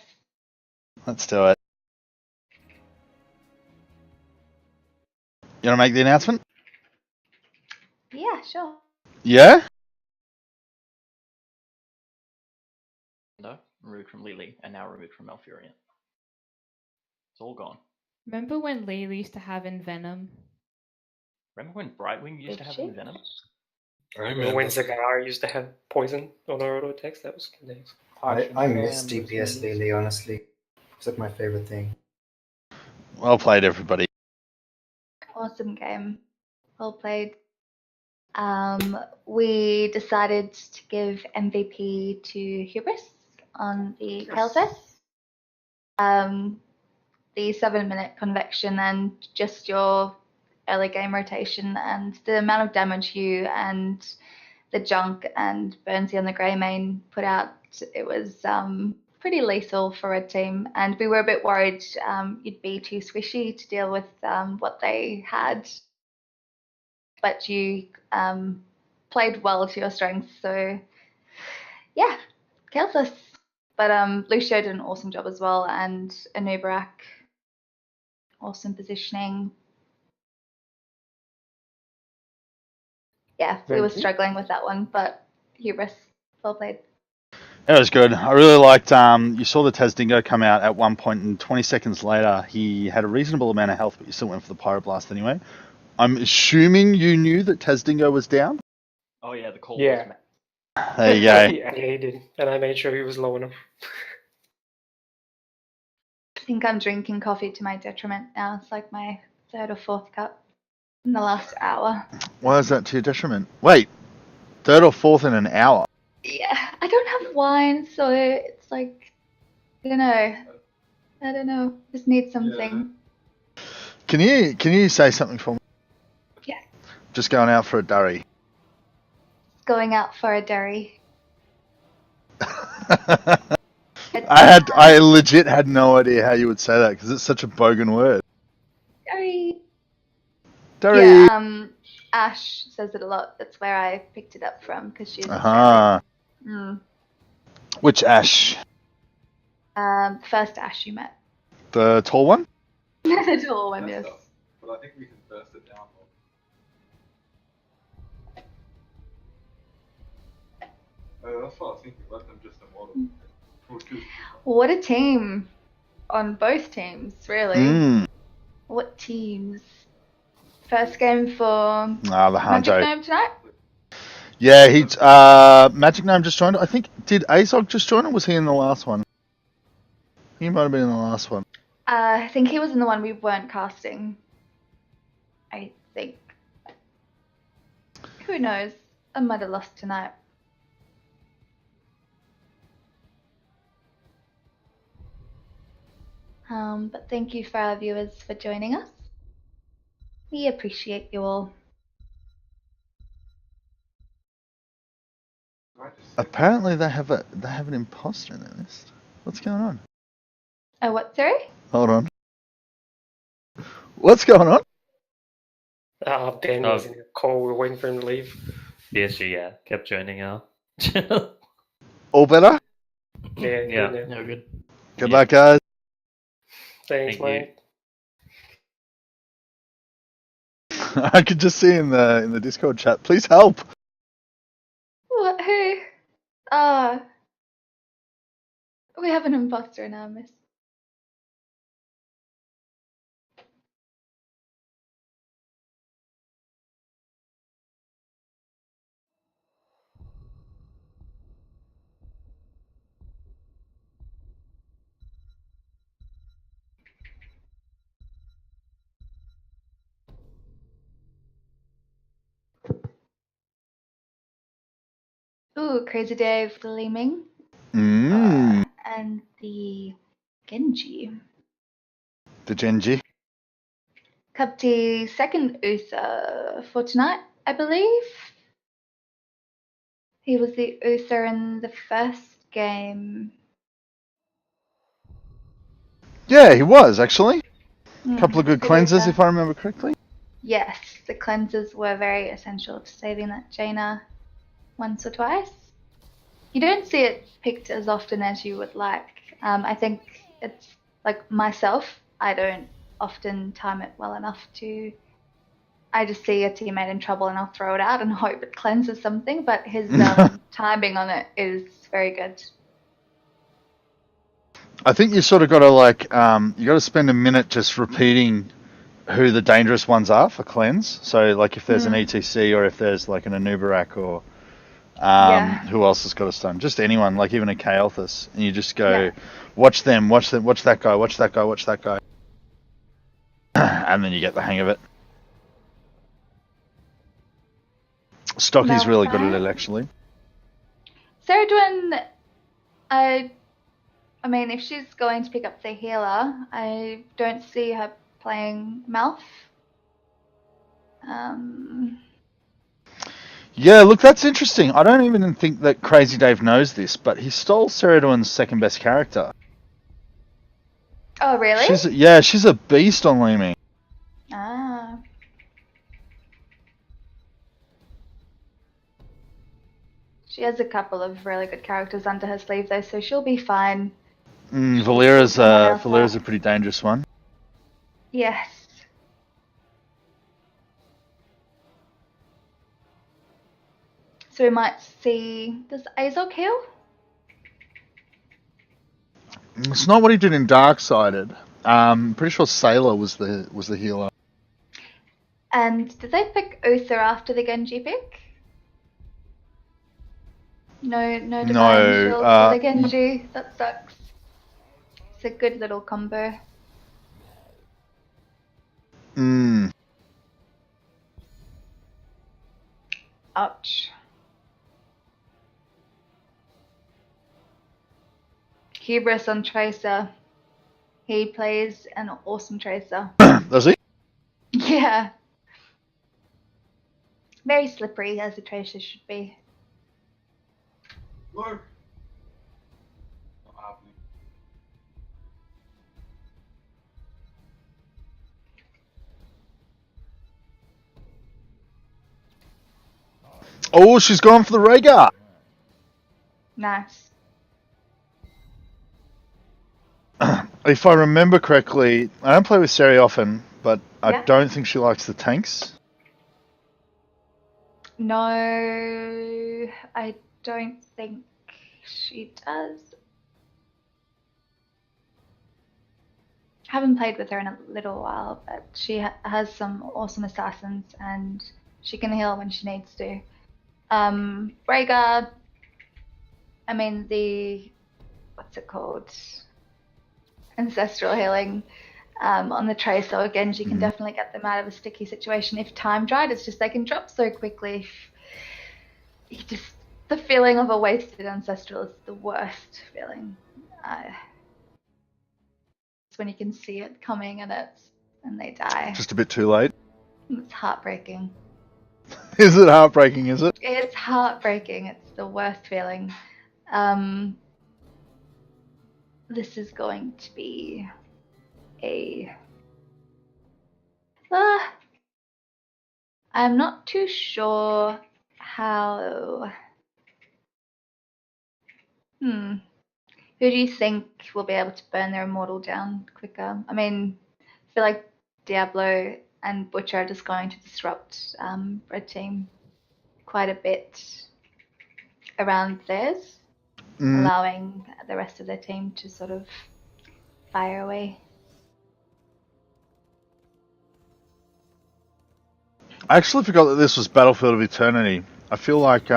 Let's do it. You want to make the announcement? Yeah, sure. Yeah? Removed from Lily and now removed from Malfurion. It's all gone. Remember when Lily used to have Envenom? Remember when Brightwing used to have Envenom? I remember when Zagar used to have poison on her auto attacks. That was good days. I miss DPS Lily, honestly. It's like my favorite thing. Well played, everybody. Awesome game. Well played. We decided to give MVP to Hubris on the Keltis. The 7-minute convection and just your early game rotation and the amount of damage you and the Junk and Burnsy on the grey main put out, it was pretty lethal for Red Team, and we were a bit worried you'd be too squishy to deal with what they had, but you played well to your strengths, so yeah, Keltis. But Lucio did an awesome job as well, and Anubarak, awesome positioning. Yeah, we were struggling with that one, but Hubris, well played. It was good. I really liked, you saw the Tezdingo come out at one point, and 20 seconds later, he had a reasonable amount of health, but you still went for the Pyroblast anyway. I'm assuming you knew that Tezdingo was down? Oh yeah, the call Yeah. was There you go. Yeah, he did. And I made sure he was low enough. I think I'm drinking coffee to my detriment now. It's like my 3rd or 4th cup in the last hour. Why is that to your detriment? Wait, 3rd or 4th in an hour? Yeah, I don't have wine, so it's like, I don't know. Just need something. Can you say something for me? Yeah. Just going out for a durry. Going out for a durry. I legit had no idea how you would say that because it's such a bogan word. Durry. Durry. Yeah, Ash says it a lot. That's where I picked it up from because she's Australian. Which Ash? The first Ash you met. The tall one? The tall one, yes. But I think we can burst it down. That's what I was thinking. Let them just a model. What a team on both teams, really. What teams? First game for The Magic Hanjo. Gnome tonight. Yeah, he's Magic Gnome just joined. I think did Azog just join, or was he in the last one? He might have been in the last one. I think he was in the one we weren't casting. I think. Who knows? I might have lost tonight. But thank you for our viewers for joining us. We appreciate you all. Apparently, they have an imposter in their list. What's going on? Oh, what, sorry? Hold on. What's going on? Ben was in a call. We were waiting for him to leave. PSG, yeah, kept joining out. All better? Yeah. No good. Good luck, guys. Thanks, Thank mate. I could just see in the Discord chat. Please help. What? Who? We have an imposter in our midst. Ooh, Crazy Dave gleaming. And the Genji. The Genji. Cupty second Uther for tonight, I believe. He was the Uther in the first game. Yeah, he was actually. A couple of good cleansers, Uther. if I remember correctly. Yes, the cleansers were very essential to saving that Jaina once or twice. You don't see it picked as often as you would like. I think it's like myself, I don't often time it well enough to. I just see a teammate in trouble and I'll throw it out and hope it cleanses something, but his timing on it is very good. I think you sort of got to you got to spend a minute just repeating who the dangerous ones are for cleanse. So like if there's an ETC or if there's like an Anubarak or who else has got a stun? Just anyone, like even a Kael'thas, and you just go, watch them, watch that guy, watch that guy, watch that guy, and then you get the hang of it. Stocky's really good at it, actually. Ceridwen, I mean, if she's going to pick up the healer, I don't see her playing Malf. Yeah, look, that's interesting. I don't even think that Crazy Dave knows this, but he stole Ceridwen's second best character. Oh, really? She's a beast on Leaming. Ah. She has a couple of really good characters under her sleeve, though, so she'll be fine. Valera's a pretty dangerous one. Yes. So we might see. Does Azog heal? It's not what he did in Darksided. Pretty sure Sailor was the healer. And did they pick Uther after the Genji pick? No divine shield for the Genji. That sucks. It's a good little combo. Ouch. Hubris on Tracer. He plays an awesome Tracer. Does he? Yeah. Very slippery, as a Tracer should be. Look. Oh, she's gone for the Rhaegar. Nice. If I remember correctly, I don't play with Seri often, but I don't think she likes the tanks. No, I don't think she does. Haven't played with her in a little while, but she has some awesome assassins and she can heal when she needs to. Rhaegar, I mean what's it called? Ancestral healing on the Tracer. Again, she can definitely get them out of a sticky situation. If time dried, it's just they can drop so quickly. The feeling of a wasted ancestral is the worst feeling. It's when you can see it coming and they die. Just a bit too late. It's heartbreaking. Is it heartbreaking, is it? It's heartbreaking. It's the worst feeling. This is going to be I'm not too sure how... Who do you think will be able to burn their immortal down quicker? I mean, I feel like Diablo and Butcher are just going to disrupt Red Team quite a bit around theirs, allowing the rest of their team to sort of fire away. I actually forgot that this was Battlefield of Eternity. I feel like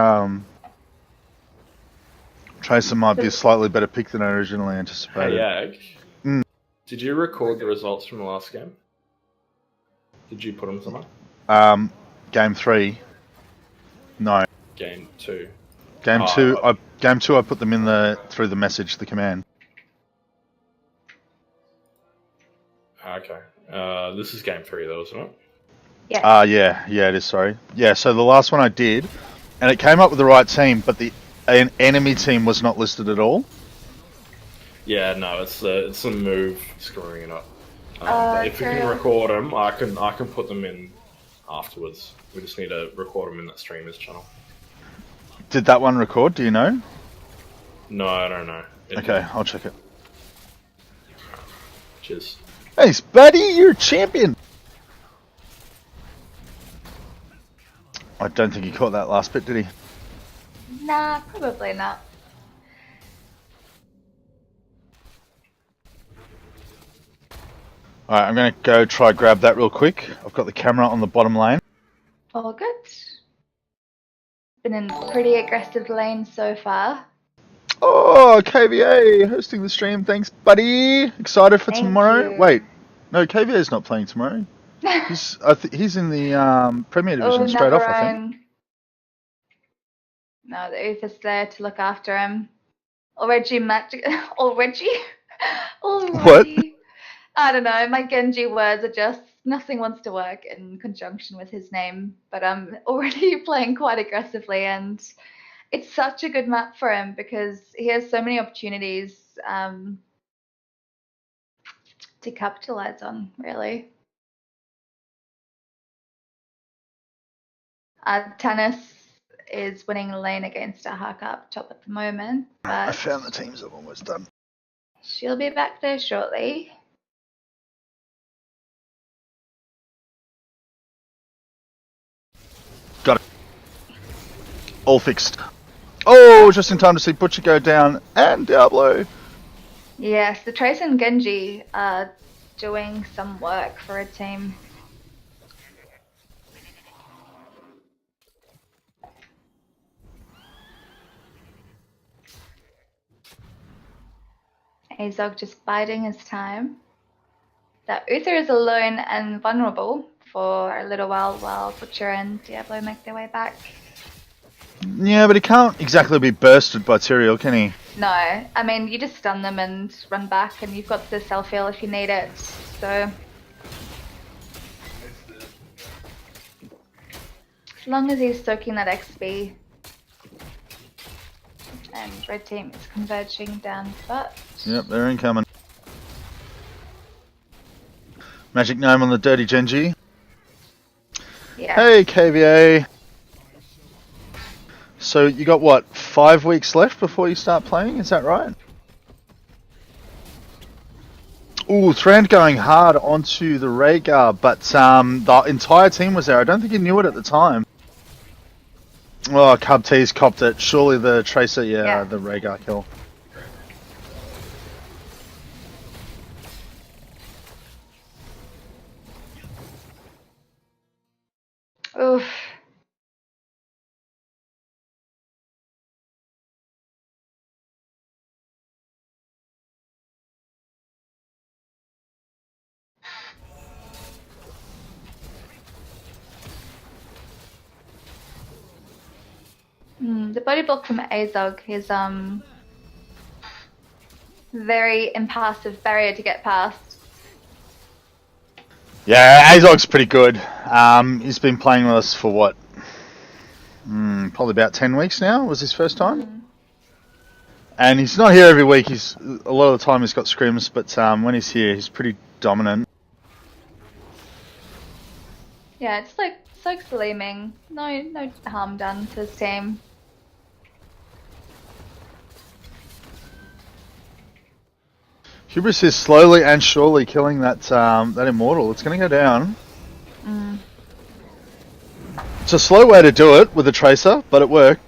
Tracer might be a slightly better pick than I originally anticipated. Hey, Ag. Did you record the results from the last game? Did you put them somewhere? Game 3. No. Game 2. Game 2. Game 2. I put them in through the message, the command. Okay. This is game 3, though, isn't it? Yeah. Yeah, it is. Sorry. Yeah. So the last one I did, and it came up with the right team, but an enemy team was not listed at all. Yeah, no, it's a move screwing it up. If we can record them, I can put them in afterwards. We just need to record them in that streamer's channel. Did that one record? Do you know? No, I don't know. Okay, I'll check it. Cheers. Thanks, buddy. You're a champion. I don't think he caught that last bit, did he? Nah, probably not. Alright, I'm going to go try grab that real quick. I've got the camera on the bottom lane. All good. Been in pretty aggressive lane so far. Oh, KVA hosting the stream. Thanks, buddy. Excited for Thank tomorrow. you. Wait, no, KVA's not playing tomorrow. He's in the Premier Division straight off, I think. No, the Oof is there to look after him. Already. What? I don't know. My Genji words are just nothing wants to work in conjunction with his name. But I'm already playing quite aggressively, and it's such a good map for him because he has so many opportunities to capitalize on, really. Tannis is winning lane against a Haka up top at the moment. But I found the teams I've almost done. She'll be back there shortly. Got it. All fixed. Oh, just in time to see Butcher go down and Diablo. Yes, the Trace and Genji are doing some work for a team. Azog just biding his time. That Uther is alone and vulnerable for a little while Butcher and Diablo make their way back. Yeah, but he can't exactly be bursted by Tyrael, can he? No, I mean, you just stun them and run back, and you've got the self-heal if you need it, so... As long as he's soaking that XP, and Red Team is converging down but Yep, they're incoming. Magic Gnome on the Dirty Genji. yeah. Hey, KVA. So you got, what, 5 weeks left before you start playing? Is that right? Ooh, Thrand going hard onto the Rhaegar, but the entire team was there. I don't think he knew it at the time. Oh, Cub T's copped it. Surely the Tracer, yeah. The Rhaegar kill. Oof. The body block from Azog is very impassive barrier to get past. Yeah, Azog's pretty good. He's been playing with us for what? Probably about 10 weeks now. Was his first time. And he's not here every week. He's a lot of the time he's got scrims, but when he's here, he's pretty dominant. Yeah, it's like Saleming. No harm done to his team. Hubris is slowly and surely killing that immortal. It's going to go down. It's a slow way to do it with a tracer, but it worked.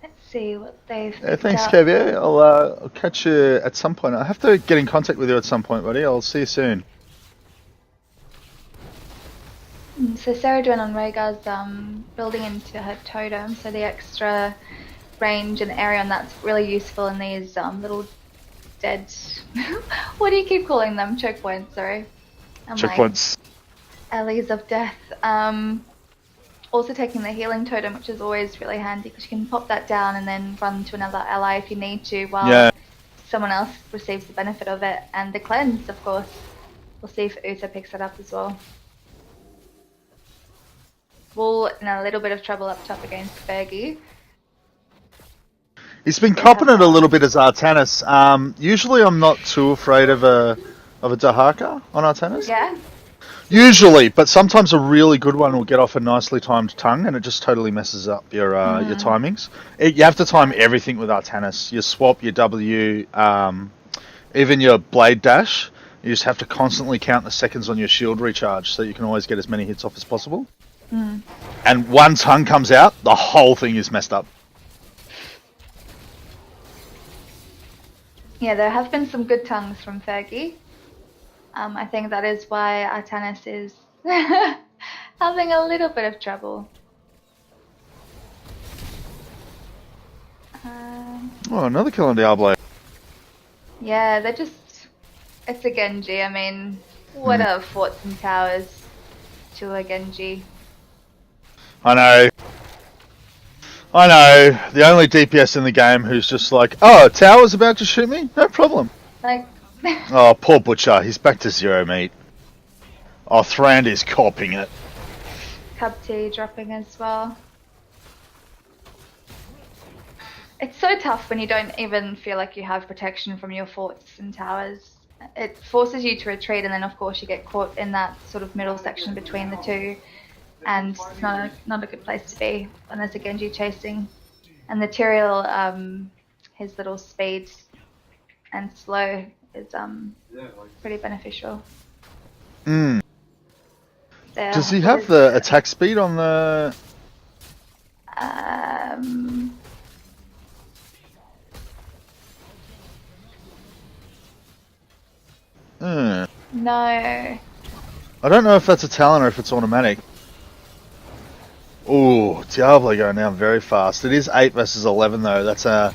Let's see what they've. Yeah, thanks, Kev. I'll catch you at some point. I have to get in contact with you at some point, buddy. I'll see you soon. So Saradrin on Rhaegar's building into her totem, so the extra range and area on that's really useful in these little dead. What do you keep calling them? Choke points. Sorry. Choke points. Alleys of death. Also taking the healing totem, which is always really handy because you can pop that down and then run to another ally if you need to, while someone else receives the benefit of it. And the cleanse, of course. We'll see if Uther picks that up as well. Bull in a little bit of trouble up top against Fergie. He's been copping it a little bit as Artanis. Usually I'm not too afraid of a Dahaka on Artanis. Yeah. Usually, but sometimes a really good one will get off a nicely timed tongue and it just totally messes up your timings. You have to time everything with Artanis. Your swap, your W, even your blade dash. You just have to constantly count the seconds on your shield recharge so you can always get as many hits off as possible. And one tongue comes out, the whole thing is messed up. Yeah, there have been some good tongues from Fergie. I think that is why Artanis is having a little bit of trouble. Oh, another kill on Diablo. Yeah, they're just... It's a Genji. I mean, what are forts and towers to a Genji? I know. The only DPS in the game who's just like, oh, a tower's about to shoot me? No problem. Like... Oh, poor Butcher. He's back to 0 meat. Oh, Thrand is copping it. Cup tea dropping as well. It's so tough when you don't even feel like you have protection from your forts and towers. It forces you to retreat, and then of course you get caught in that sort of middle section between the two. And it's not a good place to be when there's a Genji chasing. And the Tyrael, his little speed and slow is pretty beneficial. Does he have the attack speed on the... No. I don't know if that's a talent or if it's automatic. Ooh, Diablo going down very fast. It is 8 versus 11 though. That's a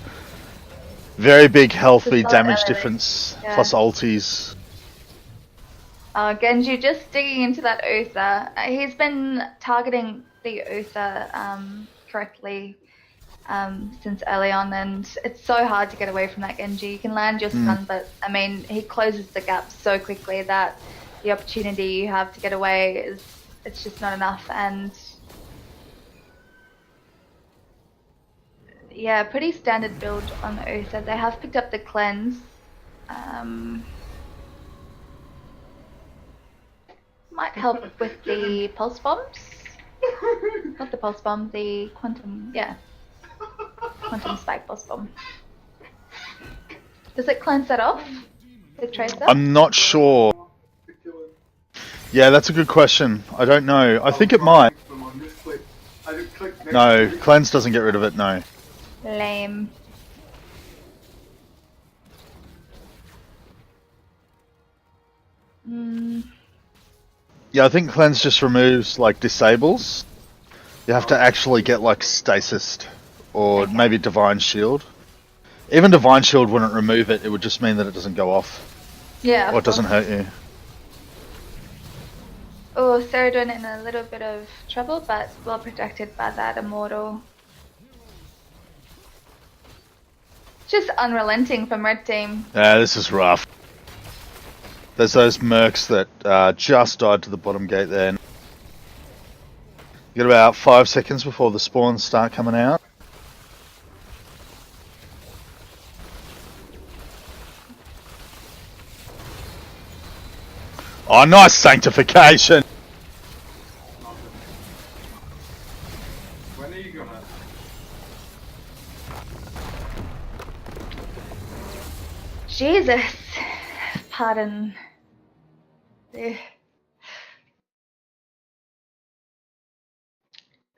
very big health beat damage difference plus ultis. Genji just digging into that Uther. He's been targeting the Uther correctly since early on, and it's so hard to get away from that Genji. You can land your stun, but I mean, he closes the gap so quickly that the opportunity you have to get away it's just not enough. And yeah, pretty standard build on Uther. They have picked up the cleanse. Might help with the pulse bombs. Not the pulse bomb, the quantum, quantum spike pulse bomb. Does it cleanse that off? The tracer? I'm not sure. Yeah, that's a good question. I don't know. I think it might. No, cleanse doesn't get rid of it, no. Lame. Yeah, I think cleanse just removes like disables. You have to actually get like stasis or maybe divine shield. Even divine shield wouldn't remove it. It would just mean that it doesn't go off. Yeah. Or it doesn't hurt you. Oh, Ceridwen in a little bit of trouble, but well protected by that immortal. Just unrelenting from red team. Yeah, this is rough. There's those mercs that just died to the bottom gate there. You got about 5 seconds before the spawns start coming out. Oh, nice sanctification! When are you gonna? Jesus. Pardon.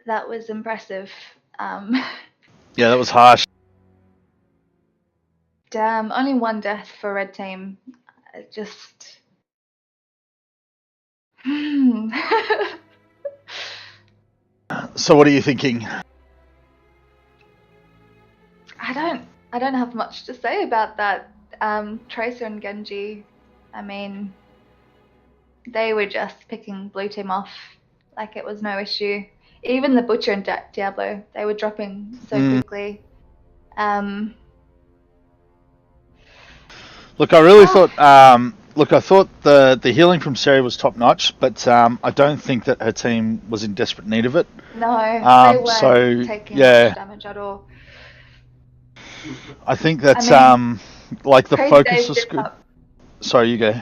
That was impressive. Yeah, that was harsh. Damn, only one death for red team. Just... So what are you thinking? I don't have much to say about that. Tracer and Genji, I mean, they were just picking blue team off like it was no issue. Even the Butcher and Diablo, they were dropping so quickly. Look, I really thought. Look, I thought the healing from Seri was top notch, but I don't think that her team was in desperate need of it. No, they weren't taking much damage at all. I think that like the focus was good. Up. Sorry, you go.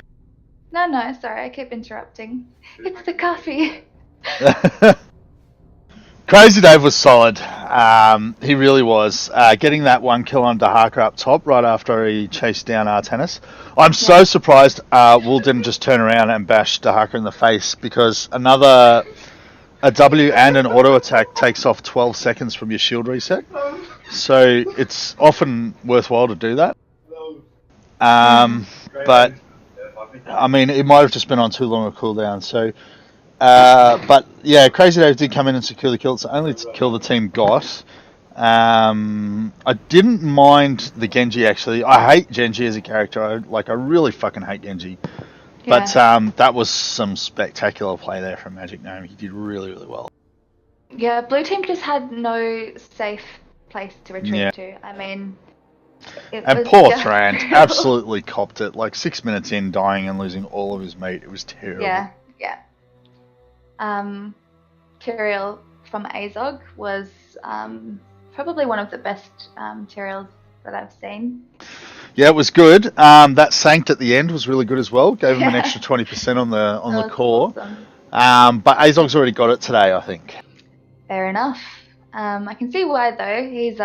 No, sorry, I keep interrupting. It's the coffee. Crazy Dave was solid. He really was. Getting that one kill on Dahaka up top right after he chased down Artanis. I'm so surprised Wool didn't just turn around and bash Dahaka in the face, because a W and an auto attack takes off 12 seconds from your shield reset. So it's often worthwhile to do that. But I mean, it might have just been on too long a cooldown. So, but yeah, Crazy Dave did come in and secure the kill. It's the only kill the team got. I didn't mind the Genji actually. I hate Genji as a character. I really fucking hate Genji. But that was some spectacular play there from Magic Gnome. He did really, really well. Yeah, blue team just had no safe place to retreat to. I mean, and poor Thrant absolutely copped it. Like 6 minutes in, dying and losing all of his meat. It was terrible. Yeah. Tyrael from Azog was probably one of the best Tyraels that I've seen. Yeah, it was good. That sanked at the end was really good as well. Gave him an extra 20% on the core. Awesome. But Azog's already got it today, I think. Fair enough. I can see why though. He's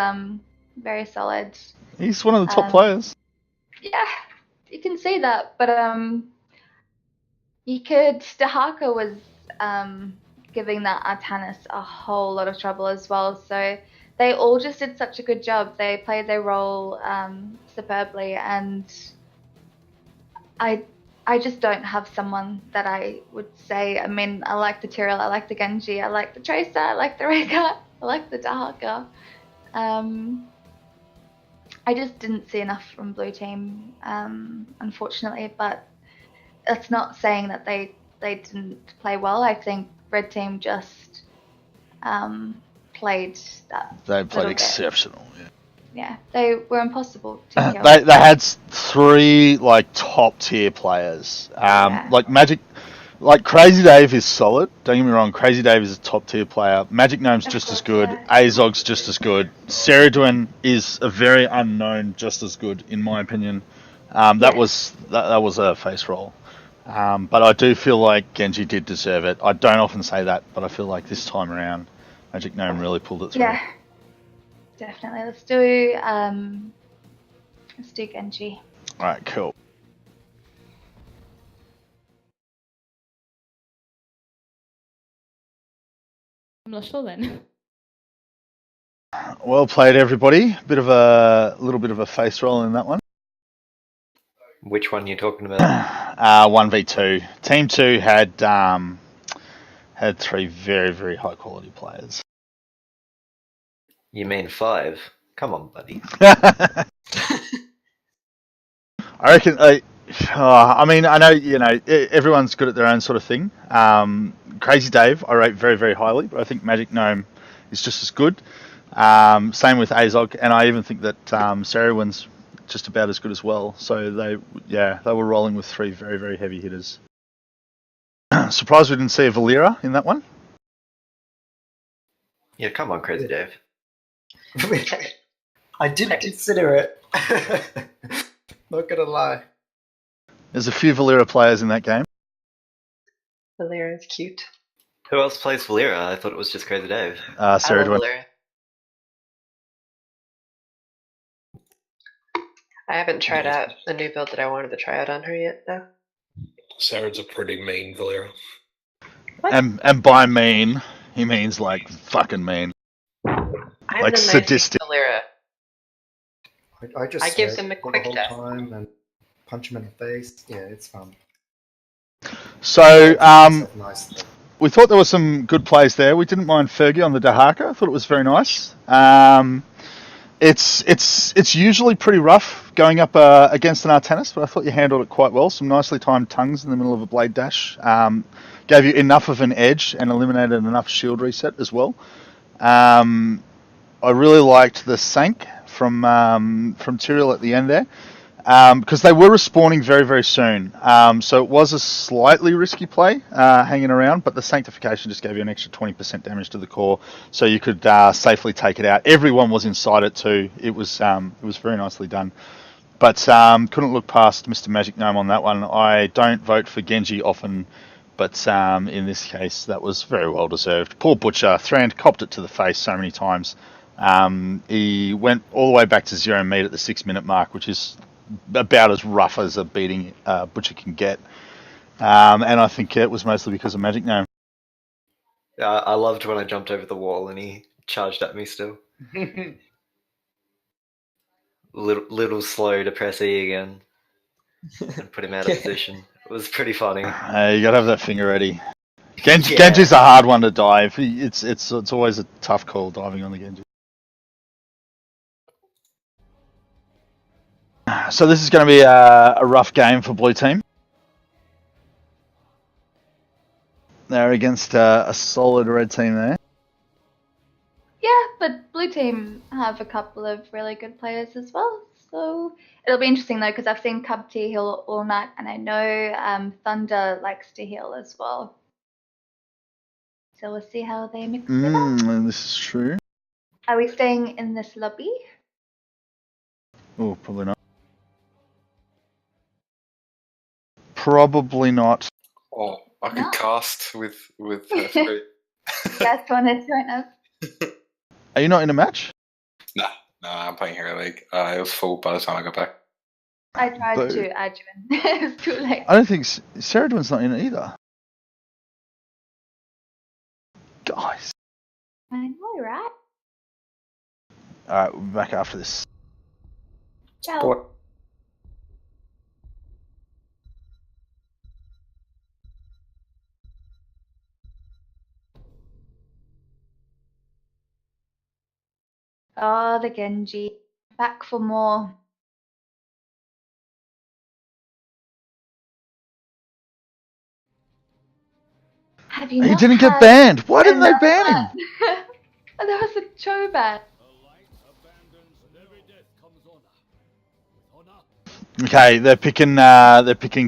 very solid. He's one of the top players. Yeah, you can see that. But Dahaka was giving that Artanis a whole lot of trouble as well. So they all just did such a good job. They played their role superbly, and I just don't have someone that I would say. I mean, I like the Tyrael, I like the Genji, I like the Tracer, I like the Rhaegar, I like the Dahaka. I just didn't see enough from blue team, unfortunately. But that's not saying that they didn't play well. I think red team just played that. They played exceptional. Yeah, they were impossible to kill. They had 3 like top tier players. Like Magic, like Crazy Dave is solid. Don't get me wrong, Crazy Dave is a top tier player. Magic Gnome's just as good. Azog's just as good. Ceridwen is a very unknown, just as good in my opinion. That was a face roll. But I do feel like Genji did deserve it. I don't often say that, but I feel like this time around, Magic Gnome really pulled it through. Yeah, definitely. Let's do Genji. All right, cool. I'm not sure then. Well played, everybody. Little bit of a face roll in that one. Which one are you talking about? 1v2. Team 2 had three very, very high quality players. You mean 5? Come on, buddy. I reckon. I mean, I know everyone's good at their own sort of thing. Crazy Dave, I rate very, very highly, but I think Magic Gnome is just as good. Same with Azog, and I even think that Sarahwin's just about as good as well. So they were rolling with 3 very, very heavy hitters. Surprised we didn't see a Valera in that one. Yeah, come on, Crazy Dave. I did consider it. Not gonna lie. There's a few Valera players in that game. Valera's cute. Who else plays Valera? I thought it was just Crazy Dave. Sarah Edwin. Valera. I haven't tried out the new build that I wanted to try out on her yet, though. Sarah's a pretty mean Valera. And by mean, he means like fucking mean. I'm like the sadistic. Valera. I just I give him a quick the whole death. time and punch him in the face. Yeah, it's fun. So Nice. we thought there were some good plays there. We didn't mind Fergie on the Dahaka. I thought it was very nice. It's usually pretty rough going up against an Artanis, but I thought you handled it quite well. Some nicely timed tongues in the middle of a blade dash. Gave you enough of an edge and eliminated enough shield reset as well. I really liked the Sank from Tyrael at the end there, because they were respawning very, very soon. So it was a slightly risky play hanging around, but the Sanctification just gave you an extra 20% damage to the core, so you could safely take it out. Everyone was inside it too. It was very nicely done. But couldn't look past Mr. Magic Gnome on that one. I don't vote for Genji often, but in this case, that was very well deserved. Poor Butcher, Thrand copped it to the face so many times. He went all the way back to 0 meat at the 6-minute mark, which is about as rough as a beating Butcher can get. And I think it was mostly because of Magic Gnome. I loved when I jumped over the wall and he charged at me still. little slow to press E again and put him out of position. It was pretty funny. You gotta have that finger ready. Genji's a hard one to dive. It's always a tough call diving on the Genji. So this is going to be a rough game for Blue Team. They're against a solid Red Team there. Yeah, but Blue Team have a couple of really good players as well. So it'll be interesting though, because I've seen Cub T heal all night, and I know Thunder likes to heal as well. So we'll see how they mix it up. This is true. Are we staying in this lobby? Oh, probably not. Probably not. Oh, I could No. cast with F3. That's one is right now. Are you not in a match? No, I'm playing Hero League. It was full by the time I got back. I tried to add you in. It's too late. I don't think Saradwin's not in it either. Guys. I know, right? Alright, we'll be back after this. Ciao. Oh, the Genji. Back for more. Have you He not didn't get had banned. Why didn't they enough ban him? fun? That was a Cho ban. Okay, they're picking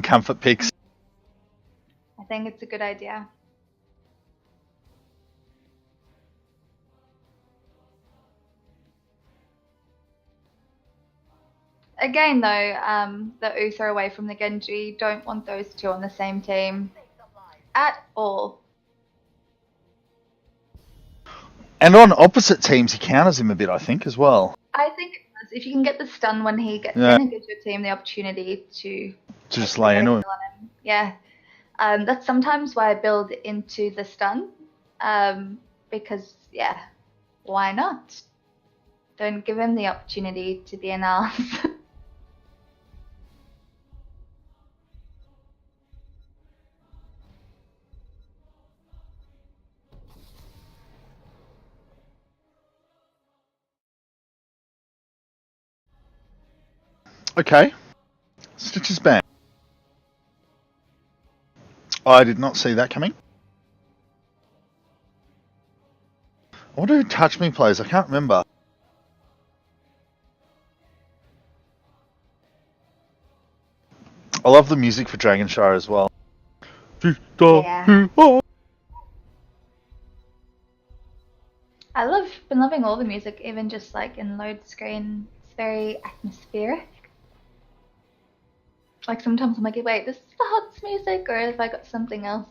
comfort picks. I think it's a good idea. Again, though, the Uther away from the Genji, don't want those two on the same team at all. And on opposite teams, he counters him a bit, I think, as well. I think it does. If you can get the stun when he gets Yeah. in, it gives your team the opportunity to just lay into him. Yeah. That's sometimes why I build into the stun, because, yeah, why not? Don't give him the opportunity to be an ass. Okay. Stitch's ban. I did not see that coming. I wonder who Touch Me plays. I can't remember. I love the music for Dragonshire as well. Yeah. Been loving all the music, even just like in load screen. It's very atmospheric. Like sometimes I'm like, wait, this is the Huts music, or have I got something else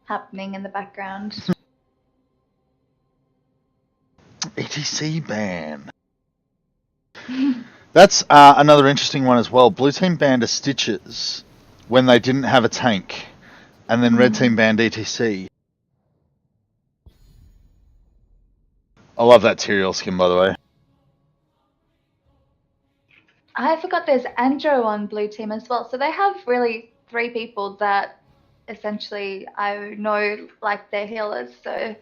happening in the background? ETC ban. That's another interesting one as well. Blue team banned a Stitches when they didn't have a tank, and then red team banned ETC. I love that Tyrael skin, by the way. I forgot there's Andro on blue team as well. So they have really 3 people that essentially I know like they're healers. So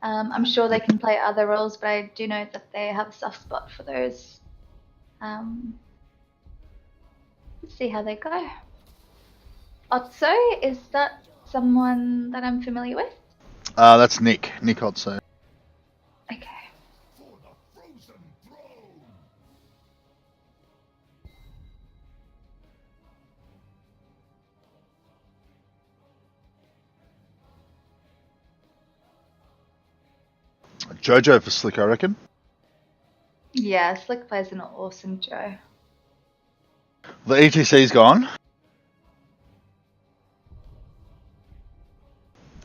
I'm sure they can play other roles, but I do know that they have a soft spot for those. Let's see how they go. Otso, is that someone that I'm familiar with? That's Nick Otso. Okay. Jojo for Slick, I reckon. Yeah, Slick plays an awesome Joe. The ETC's gone.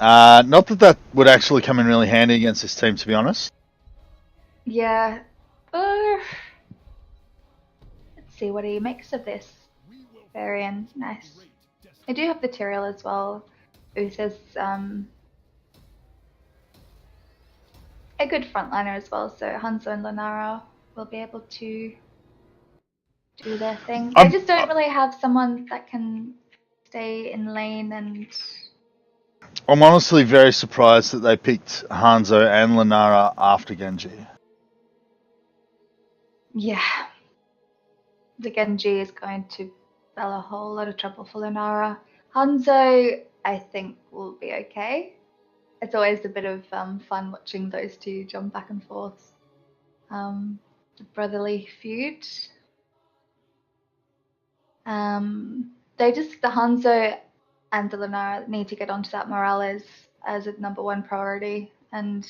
Not that would actually come in really handy against this team, to be honest. Yeah. Let's see what he makes of this. Very nice. I do have the Tyrael as well. Uther's a good frontliner as well, so Hanzo and Lunara will be able to do their thing. They just don't really have someone that can stay in lane, and I'm honestly very surprised that they picked Hanzo and Lunara after Genji. yeah. The Genji is going to spell a whole lot of trouble for Lunara. Hanzo, I think, will be okay. It's always a bit of fun watching those two jump back and forth. The brotherly feud. The Hanzo and the Lunara need to get onto that Morales as a #1 priority, and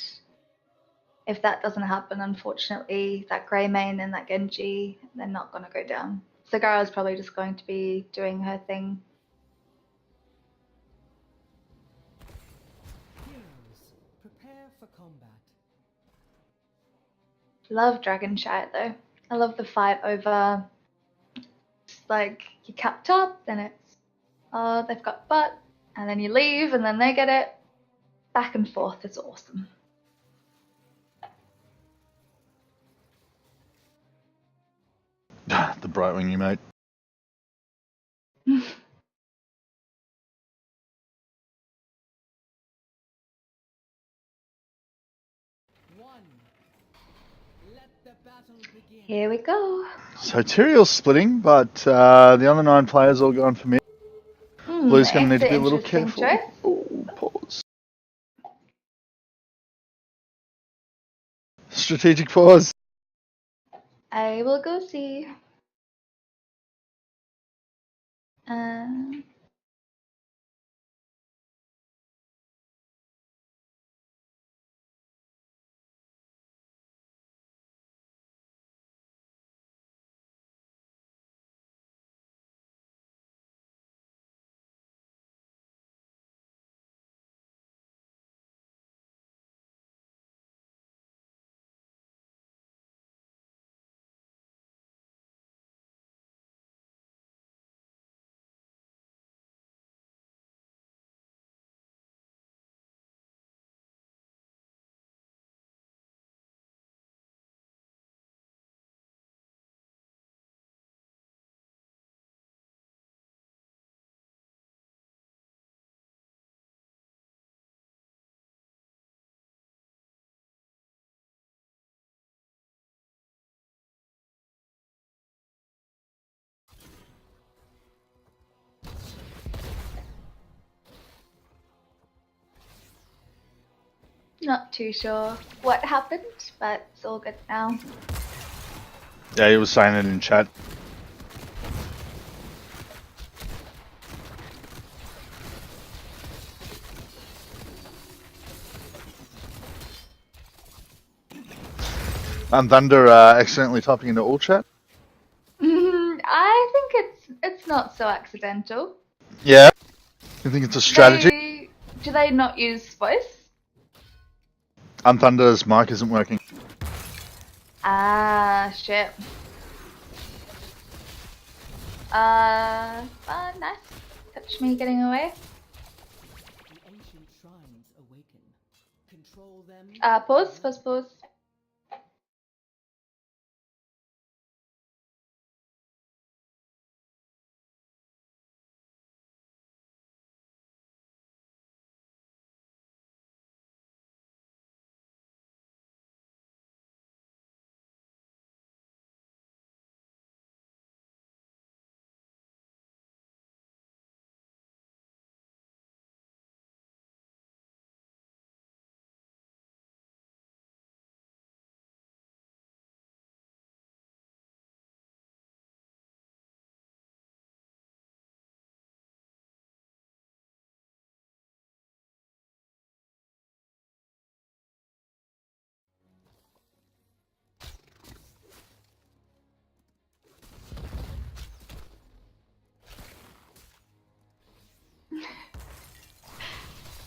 if that doesn't happen, unfortunately, that Grey main and that Genji, they're not going to go down. Sagara's probably just going to be doing her thing. Prepare for combat. Love Dragonshire though. I love the fight over. It's like you capped up, then it's they've got butt, and then you leave, and then they get it. Back and forth. It's awesome. The Brightwing you mate. Here we go. So Tyrael's splitting, but the other 9 players all gone for mid. Blue's going to need to be a little careful. Ooh, pause. Strategic pause. I will go see. Not too sure what happened, but it's all good now. Yeah, he was saying it in chat. And Thunder accidentally typing into all chat. I think it's not so accidental. Yeah. You think it's a strategy? Do they not use voice? Thunder's mic isn't working. Ah, shit. Nice. Touch me getting away. The ancient shrines awaken. Control them. Pause.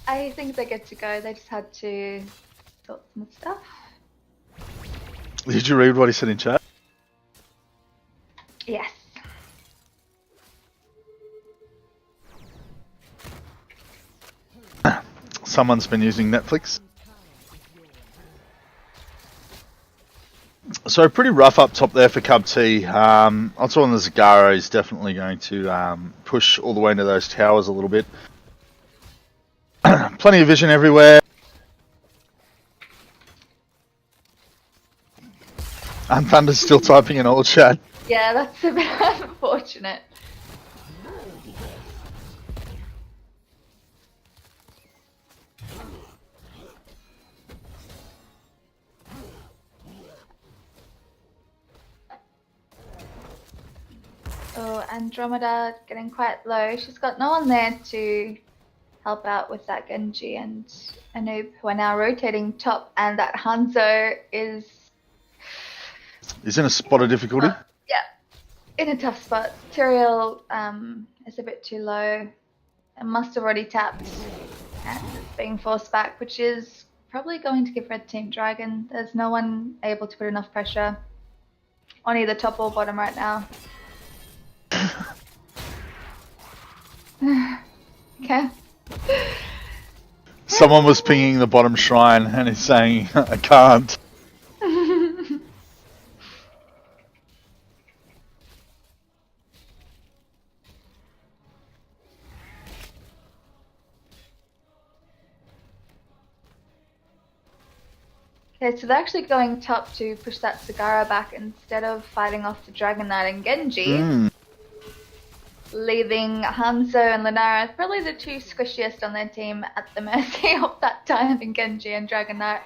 I think they're good to go. They just had to sort some stuff. Did you read what he said in chat? Yes. Someone's been using Netflix. So pretty rough up top there for Cub T. Also on the Zagara is definitely going to push all the way into those towers a little bit. Plenty of vision everywhere. And Thunder's still typing in all chat. Yeah, that's a bit unfortunate. Oh, Andromeda getting quite low. She's got no one there to help out with that Genji and Anub, who are now rotating top, and that Hanzo is... He's in a spot of difficulty. Yeah, in a tough spot. Tyrael is a bit too low and must have already tapped and is being forced back, which is probably going to give Red Team Dragon. There's no one able to put enough pressure on either top or bottom right now. Okay. Someone was pinging the bottom shrine and he's saying, I can't. Okay, so they're actually going top to push that Sagara back instead of fighting off the Dragon Knight and Genji. Leaving Hanzo and Lunara, probably the two squishiest on their team, at the mercy of that diving Genji and Dragon Knight.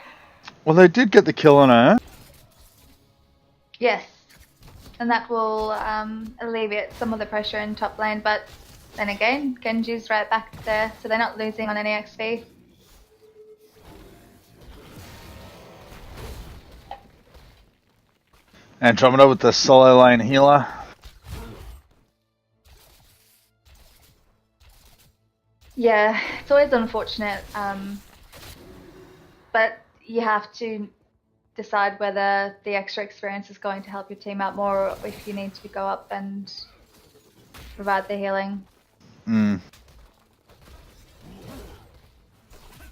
Well, they did get the kill on her. Yes, and that will alleviate some of the pressure in top lane, but then again, Genji's right back there, so they're not losing on any XP. Andromeda with the solo lane healer. Yeah, it's always unfortunate, but you have to decide whether the extra experience is going to help your team out more, or if you need to go up and provide the healing.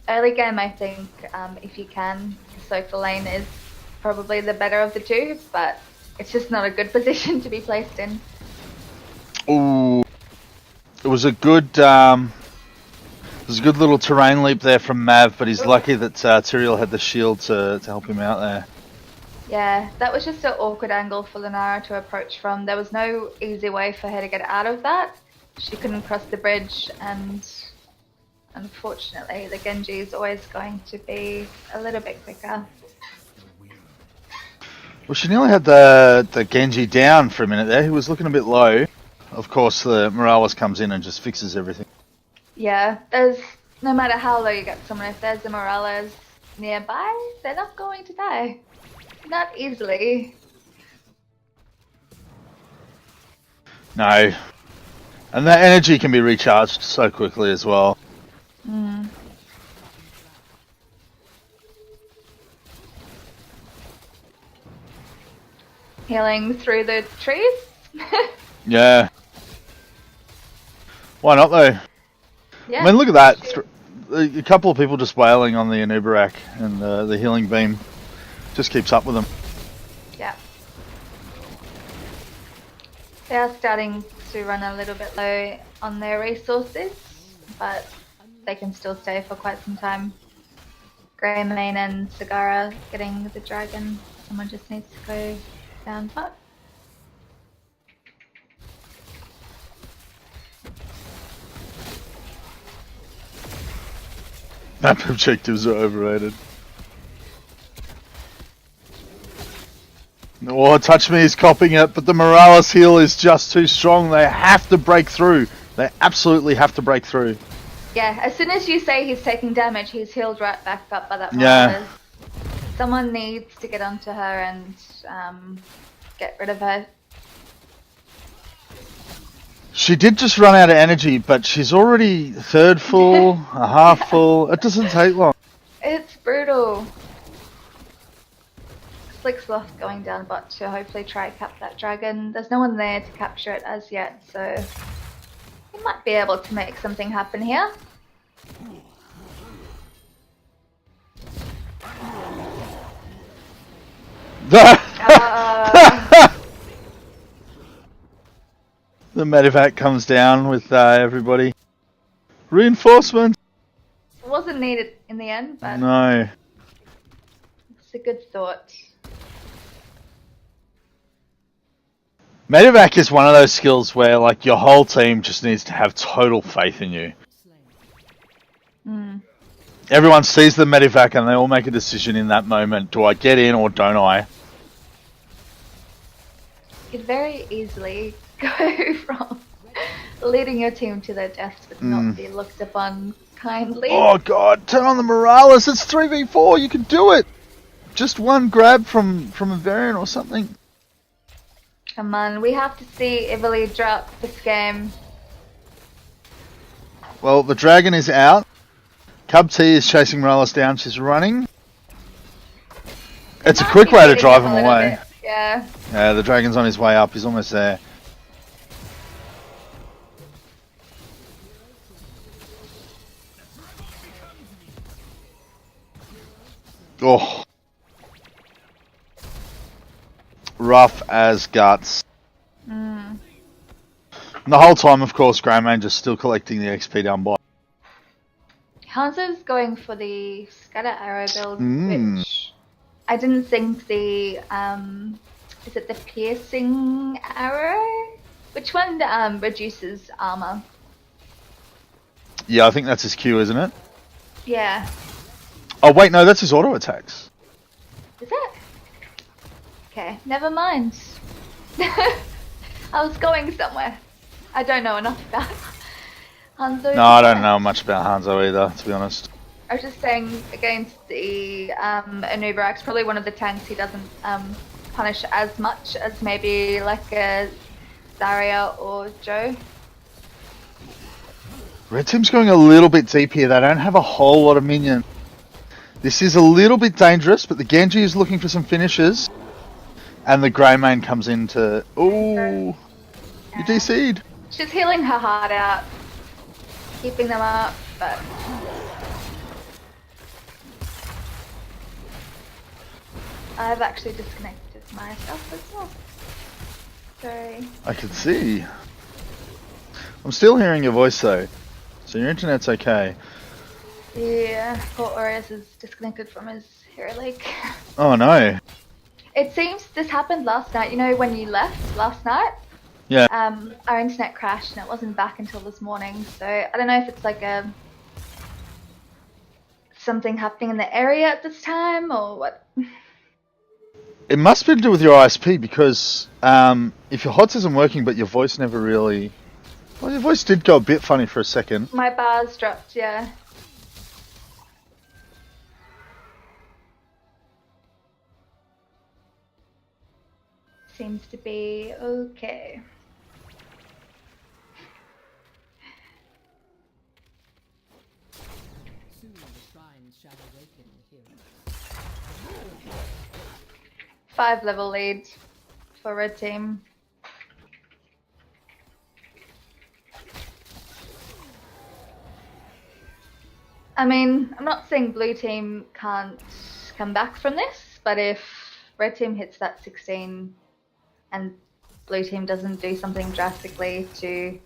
Early game, I think, if you can, soak the lane is probably the better of the two, but it's just not a good position to be placed in. Ooh, it was a good little terrain leap there from Mav, but he's lucky that Tyrael had the shield to help him out there. Yeah, that was just an awkward angle for Lunara to approach from. There was no easy way for her to get out of that. She couldn't cross the bridge, and unfortunately, the Genji is always going to be a little bit quicker. Well, she nearly had the Genji down for a minute there. He was looking a bit low. Of course, the Morales comes in and just fixes everything. Yeah, no matter how low you get someone, if there's a Morales nearby, they're not going to die. Not easily. No. And that energy can be recharged so quickly as well. Mm. Healing through the trees? Yeah. Why not though? Yeah, I mean, look at that. A couple of people just wailing on the Anubarak, and the healing beam just keeps up with them. Yeah. They are starting to run a little bit low on their resources, but they can still stay for quite some time. Greymane and Sagara getting the dragon. Someone just needs to go down top. Map objectives are overrated. Oh, Touch Me is copying it, but the Morales heal is just too strong. They have to break through. They absolutely have to break through. Yeah, as soon as you say he's taking damage, he's healed right back up by that Morales. Yeah. Someone needs to get onto her and get rid of her. She did just run out of energy, but she's already third full, a half full. It doesn't take long. It's brutal. Slick Sloth going down bot to hopefully try cap that dragon. There's no one there to capture it as yet, so he might be able to make something happen here. The medevac comes down with everybody. Reinforcement! It wasn't needed in the end, but No. it's a good thought. Medevac is one of those skills where like your whole team just needs to have total faith in you. Mm. Everyone sees the medevac and they all make a decision in that moment. Do I get in or don't I? You could very easily go from leading your team to their deaths but not be looked upon kindly. Oh god, turn on the Morales, it's 3v4, you can do it! Just one grab from a variant or something. Come on, we have to see Ivali drop this game. Well, the dragon is out. Cub T is chasing Morales down, she's running. It's a quick way to drive him away. Bit. Yeah. Yeah, the dragon's on his way up, he's almost there. Oh. Rough as guts. Mm. And the whole time, of course, Greymane just still collecting the XP down by. Hanzo's going for the scatter arrow build, which I didn't think the is it the piercing arrow? Which one reduces armor? Yeah, I think that's his Q, isn't it? Yeah. Oh wait, no, that's his auto attacks. Is it? Okay, never mind. I was going somewhere. I don't know enough about Hanzo. No, I don't know much about Hanzo either, to be honest. I was just saying against the Anubarak's probably one of the tanks he doesn't punish as much as maybe like a Zarya or Joe. Red team's going a little bit deep here. They don't have a whole lot of minions. This is a little bit dangerous, but the Genji is looking for some finishes. And the Greymane comes in to... Ooh! You DC'd! She's healing her heart out. Keeping them up, but... I've actually disconnected myself as well. Sorry. I can see. I'm still hearing your voice though. So your internet's okay. Yeah, poor Aureus is disconnected from his Hero League. Oh no. It seems this happened last night. You know when you left last night? Yeah. Our internet crashed and it wasn't back until this morning. So I don't know if it's like a something happening in the area at this time, or what? It must be to do with your ISP, because if your HOTS isn't working but your voice never really... Well, your voice did go a bit funny for a second. My bars dropped, yeah. Seems to be okay. Soon the shrines shall awaken here. 5-level lead for red team. I mean, I'm not saying blue team can't come back from this, but if red team hits that 16 and blue team doesn't do something drastically to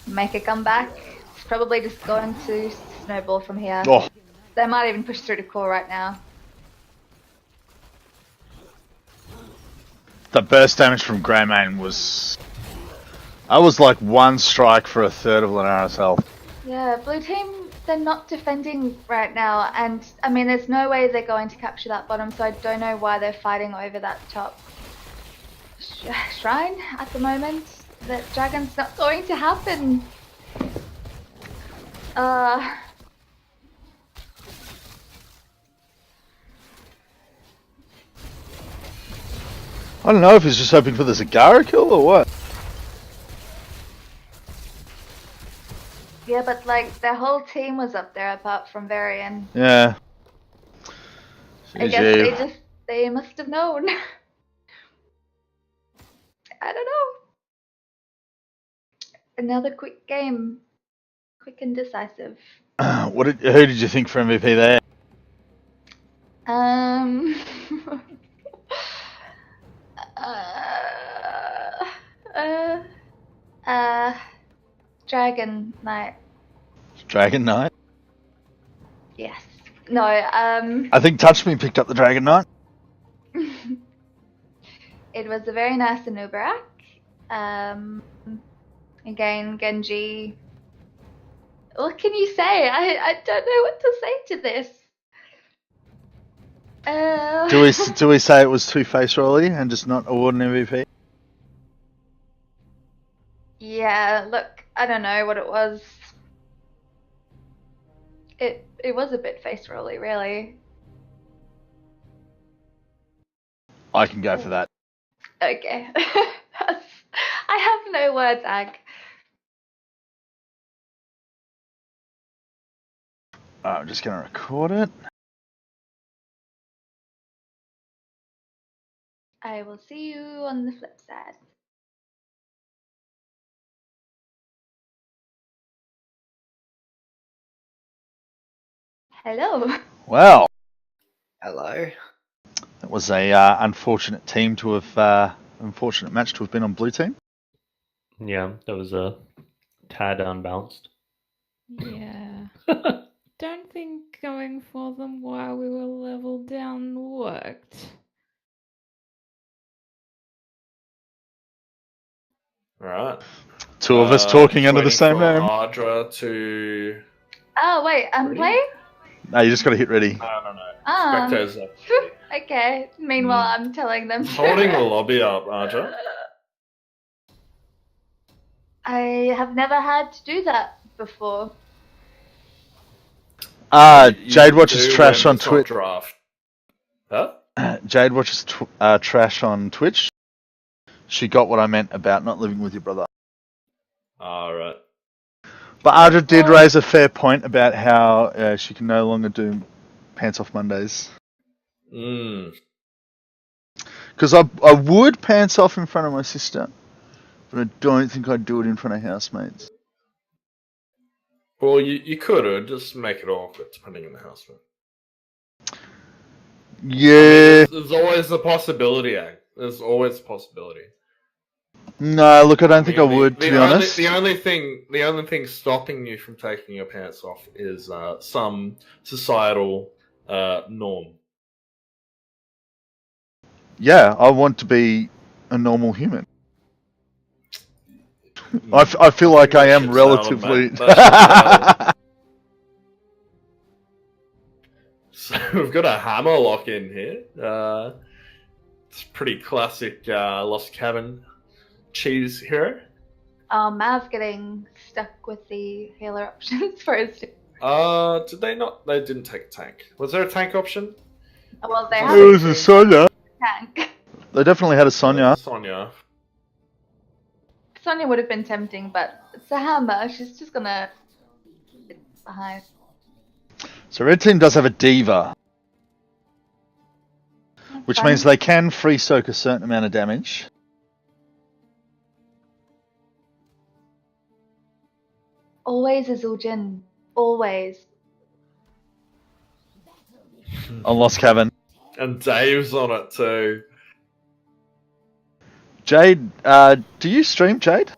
make a comeback, it's probably just going to snowball from here. Oh. They might even push through to core right now. The burst damage from Greymane was... I was like one strike for a third of Lunara's health. Yeah, blue team, they're not defending right now, and I mean there's no way they're going to capture that bottom, so I don't know why they're fighting over that top shrine at the moment. That dragon's not going to happen. I don't know if he's just hoping for the Zagara kill or what. Yeah, but like their whole team was up there apart from Varian. Yeah. I guess they must have known. I don't know. Another quick game. Quick and decisive. Who did you think for MVP there? Dragon Knight. Dragon Knight? Yes. No, I think Touch Me picked up the Dragon Knight. It was a very nice Anubarak. Again, Genji. What can you say? I don't know what to say to this. Do we say it was two-face rolly and just not award an MVP? Yeah, look, I don't know what it was. It was a bit face rolly, really. I can go for that. Okay. I have no words, Ag. I'm just going to record it. I will see you on the flip side. Hello. Well. Hello. That was a unfortunate team to have, unfortunate match to have been on blue team. Yeah, that was a tad unbalanced. Yeah. Don't think going for them while we were leveled down worked. Alright. Two of us talking under the same name. Ardra to... Oh, wait, I'm playing? No, you just got to hit ready. No. Oh. Spectators up. Okay. Meanwhile, I'm telling them to... Holding the lobby up, Ardra. I have never had to do that before. Jade watches trash on Twitch. Draft. Huh? Jade watches trash on Twitch. She got what I meant about not living with your brother. Alright. But Ardra did raise a fair point about how she can no longer do Pants Off Mondays. Because I would pants off in front of my sister, but I don't think I'd do it in front of housemates. Well, you could just make it awkward depending on the housemate. Yeah. There's always a possibility, Ag. There's always a possibility. No, look, I don't think I would, to be honest. The only thing stopping you from taking your pants off is some societal norm. Yeah, I want to be a normal human. I feel like I am relatively... So we've got a hammer lock in here. It's pretty classic Lost Cabin cheese hero. Mav getting stuck with the healer options for his. Did they not? They didn't take a tank. Was there a tank option? Well, they It have was a Sonya. tank. They definitely had a Sonya. Sonya. Sonya would have been tempting, but it's a hammer. She's just gonna get behind. So red team does have a diva, which Fun. means they can free soak a certain amount of damage. Always Azul Jin. Always. On Lost Cabin. And Dave's on it too. Jade, do you stream, Jade?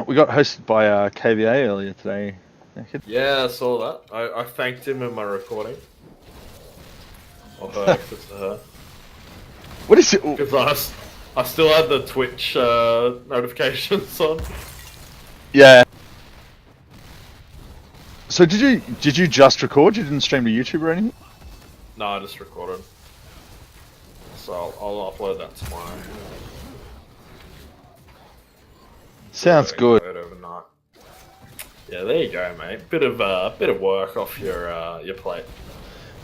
We got hosted by KVA earlier today. Yeah, I saw that. I thanked him in my recording. Or her, if it's her. What is it? Because I still had the Twitch notifications on. Yeah. So did you just record? You didn't stream to YouTube or anything? No, I just recorded. So I'll upload that tomorrow. Sounds good. Overnight. Yeah, there you go, mate. Bit of work off your plate.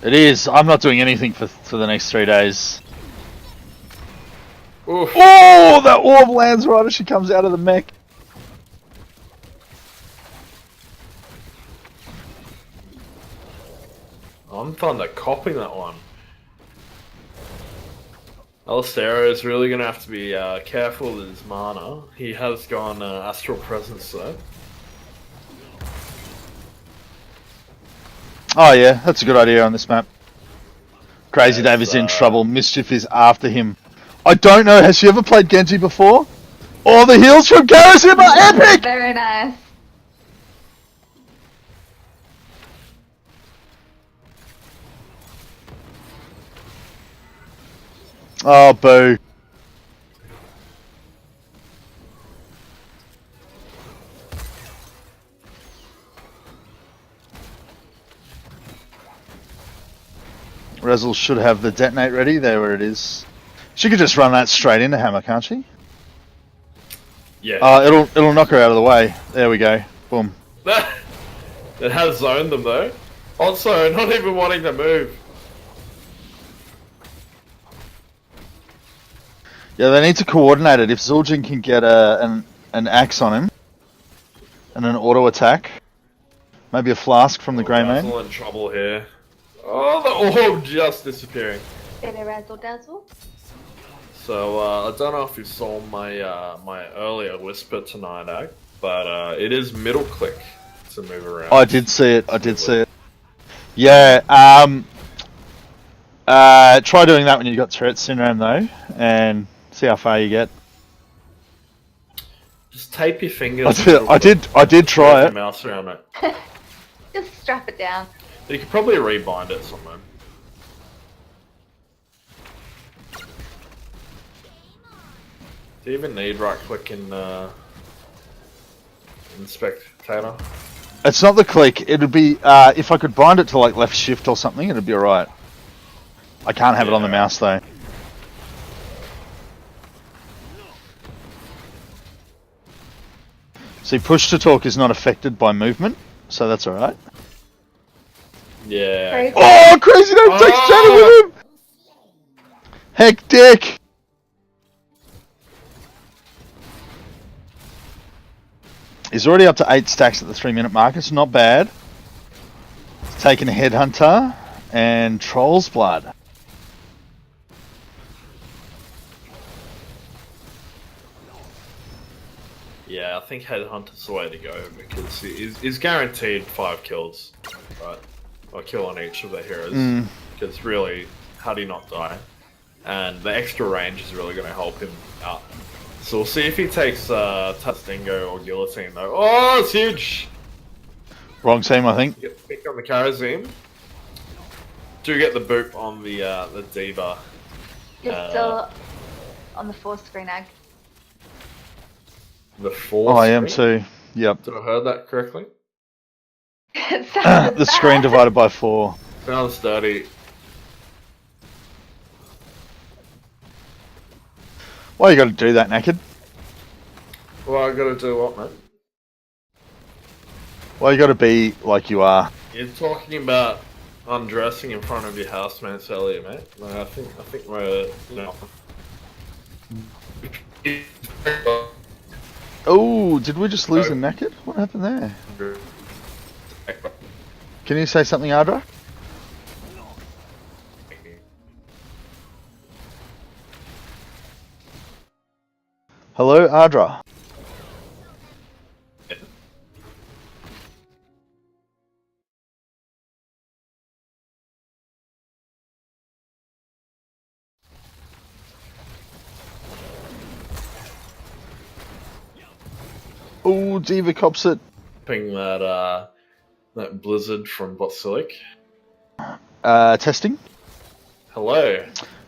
It is. I'm not doing anything for the next 3 days. Oof. Oh, that orb lands right as she comes out of the mech. I'm thunder copying that one. Alistero is really going to have to be careful with his mana. He has gone Astral Presence though. Oh yeah, that's a good idea on this map. Crazy Dave is in trouble. Mischief is after him. I don't know, has she ever played Genji before? Oh, the heals from Garrison are epic! Very nice. Oh, boo. Rezel should have the detonate ready. There where it is. She could just run that straight into Hammer, can't she? Yeah. It'll knock her out of the way. There we go. Boom. It has zoned them though. Also, not even wanting to move. Yeah, they need to coordinate it. If Zul'jin can get an axe on him and an auto attack, maybe a flask from the Grey Man. Razzle in trouble here. Oh, the orb just disappearing. Better razzle dazzle. So I don't know if you saw my my earlier whisper tonight, Ag, but it is middle click to move around. I did see it. I did see it. Yeah. Try doing that when you've got Tourette syndrome though, and see how far you get. Just tape your fingers. I did try it. Mouse around it. Just strap it down. You could probably rebind it somewhere. Do you even need right click in Spectator? It's not the click. It'd be if I could bind it to like left shift or something, it'd be alright. I can't have it on the mouse though. See, push to talk is not affected by movement, so that's alright. Yeah. Oh, Crazy Dave takes Jenny with him! Hectic! He's already up to 8 stacks at the 3-minute mark. It's not bad. He's taken a Headhunter and Troll's Blood. Yeah, I think Headhunter's the way to go because he's guaranteed 5 kills, right? Or kill on each of the heroes. Because really, how do you not die? And the extra range is really going to help him out. So we'll see if he takes Tastingo or Guillotine though. Oh, it's huge! Wrong team, I think. Get pick on the Karazim. Do get the boop on the Diva. You're still on the 4th screen, Ag. The fourth. Oh, I am too. Yep. Did I heard that correctly? The screen divided by 4. Sounds dirty. Why you got to do that, Naked? Well, I gotta do what, man? Why you got to be like you are? You're talking about undressing in front of your housemates earlier, mate. No, I think we're, you know. Oh, did we just lose a Naked? What happened there? Can you say something, Ardra? Hello, Ardra. Oh, Diva cops it. That blizzard from Botsilic. Testing. Hello.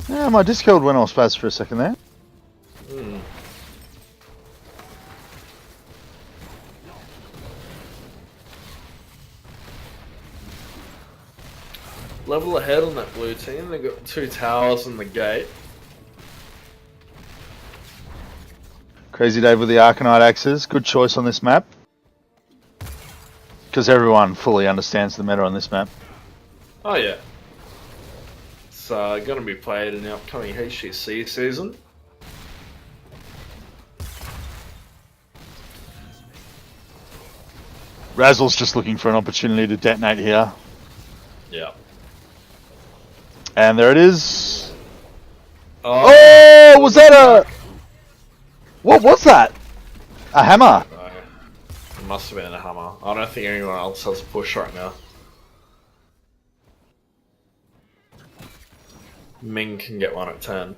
Yeah, my Discord went all spaz for a second there. Hmm. Level ahead on that blue team. They got 2 towers in the gate. Crazy Dave with the Arcanite axes. Good choice on this map. Because everyone fully understands the meta on this map. Oh yeah. It's going to be played in the upcoming HGC season. Razzle's just looking for an opportunity to detonate here. Yeah. And there it is. Oh, was that a... What was that? A hammer? It must have been a hammer. I don't think anyone else has a push right now. Ming can get one at 10.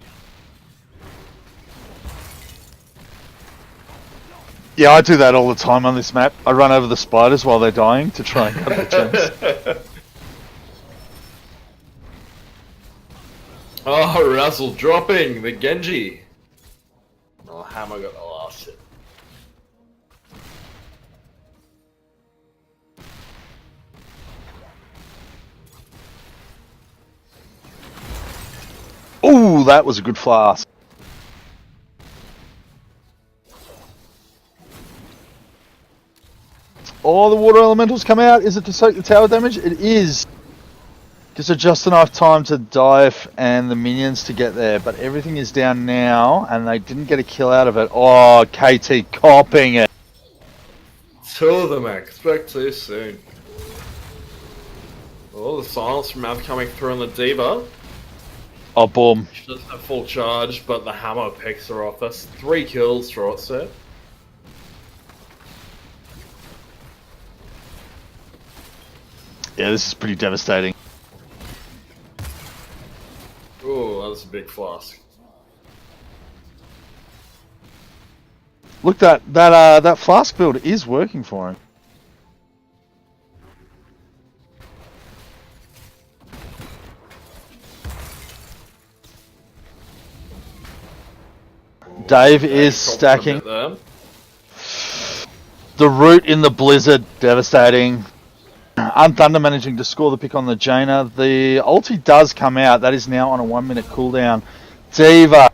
Yeah, I do that all the time on this map. I run over the spiders while they're dying to try and cut the gems. Oh, Razzle dropping the Genji. Oh, hammer got the last hit. Ooh, that was a good flask. Oh, the water elementals come out. Is it to soak the tower damage? It is. Gives it just enough time to dive and the minions to get there. But everything is down now, and they didn't get a kill out of it. Oh, KT copping it. 2 of them, I expect too soon. Oh, the silence from Mav coming through on the Diva. Oh, boom. She doesn't have full charge, but the hammer picks her off. That's 3 kills for Otso. Yeah, this is pretty devastating. Oh, that was a big flask. Look, that flask build is working for him. Dave is stacking. The root in the blizzard, devastating. Unthunder managing to score the pick on the Jaina. The ulti does come out. That is now on a 1-minute cooldown. Diva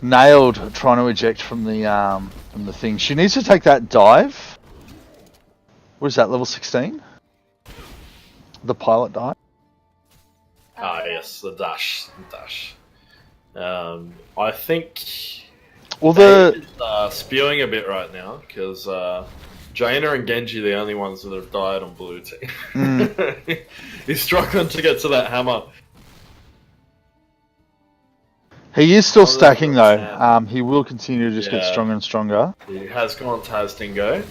nailed trying to eject from the thing. She needs to take that dive. What is that, level 16? The pilot dive? Ah, yes, the dash. I think... Well, the... spewing a bit right now, because Jaina and Genji are the only ones that have died on blue team. He's struggling to get to that hammer. He is still stacking though. He will continue to just get stronger and stronger. He has gone Taz Dingo.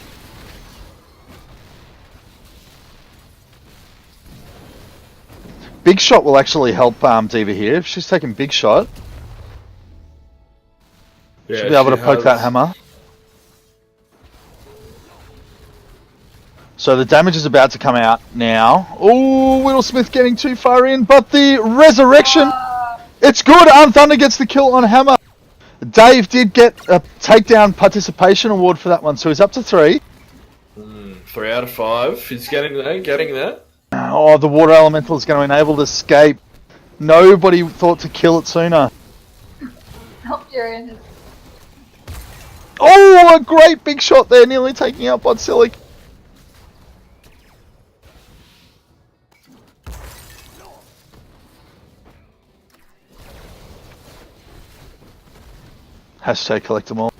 Big Shot will actually help Diva here. If she's taking Big Shot, she'll be able to poke that hammer. So the damage is about to come out now. Oh, Whittlesmith getting too far in, but the resurrection, it's good. Unthunder gets the kill on hammer. Dave did get a takedown participation award for that one, so he's up to 3. 3 out of 5. He's getting there, getting there. Oh, the water elemental is going to enable the escape. Nobody thought to kill it sooner. Alfurion is... Oh, a great big shot there, nearly taking out Bodsilic. Hashtag collect them all.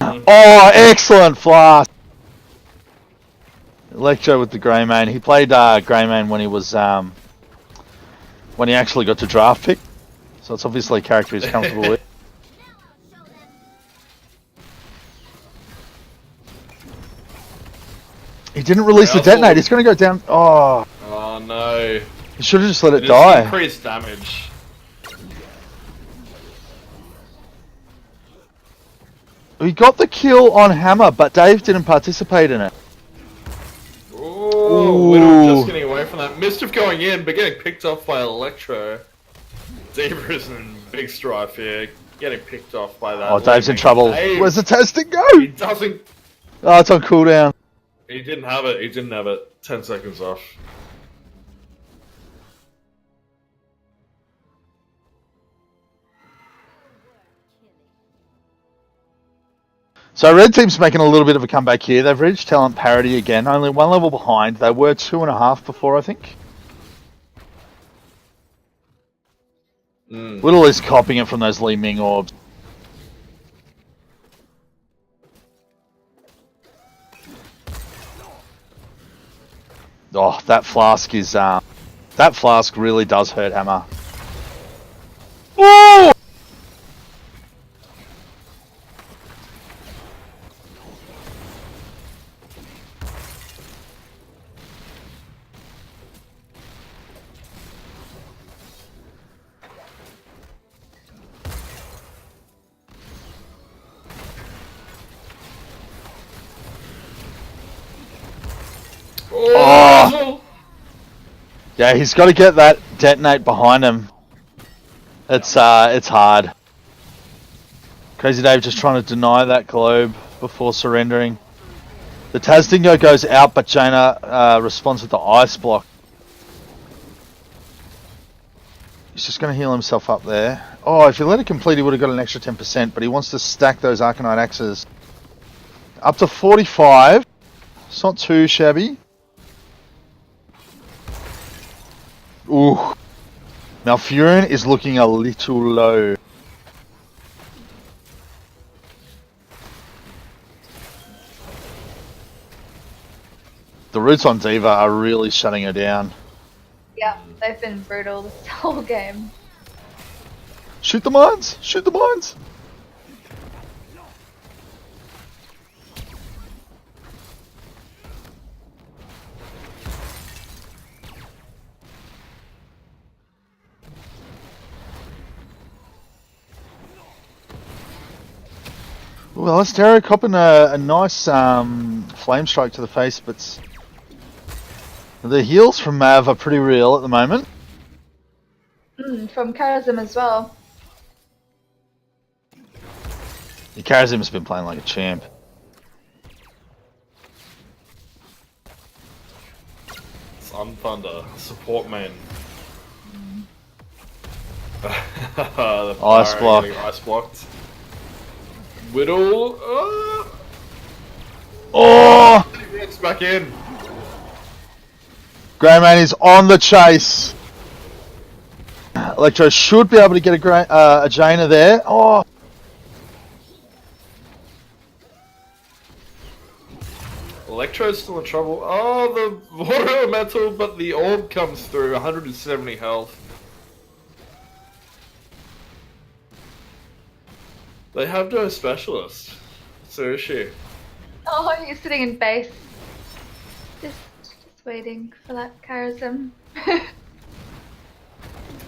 Oh, excellent flask. Electro with the Greymane. He played Greymane when he was when he actually got to draft pick. So it's obviously a character he's comfortable with. He didn't release the detonate. He's going to go down. Oh. Oh no. He should have just let it Just die. increased damage. We got the kill on Hammer, but Dave didn't participate in it. Oh, Whittle just getting away from that. Mischief going in, but getting picked off by Electro. Diva is in big strife here, getting picked off by that. Oh, Dave's in trouble. Dave. Where's the testing go? He doesn't. Oh, it's on cooldown. He didn't have it. He didn't have it. 10 seconds off. So Red Team's making a little bit of a comeback here. They've reached talent parity again. Only 1 level behind. They were 2.5 before, I think. Whittle is copying it from those Li Ming orbs. Oh, that flask is that flask really does hurt Hammer. Oh! Oh! Yeah, he's got to get that detonate behind him. It's hard. Crazy Dave just trying to deny that globe before surrendering. The Tazdingo goes out, but Jaina responds with the ice block. He's just going to heal himself up there. Oh, if he let it complete, he would have got an extra 10%, but he wants to stack those Arcanite axes. Up to 45. It's not too shabby. Ooh. Malfurion is looking a little low. The roots on Diva are really shutting her down. Yeah, they've been brutal this whole game. Shoot the mines! Shoot the mines! Well, Astero copping a nice flame strike to the face, but the heals from Mav are pretty real at the moment. From Karazim as well. The Karazim's been playing like a champ. Sun Thunder, support main. Ice block. Ice blocked. Whittle. Oh! It's back in. Greymane is on the chase. Electro should be able to get a Jaina there. Oh! Electro's still in trouble. Oh, the water elemental, but the orb comes through. 170 health. They have no specialist. Seriously. Oh, he's sitting in base. Just waiting for that Karazim.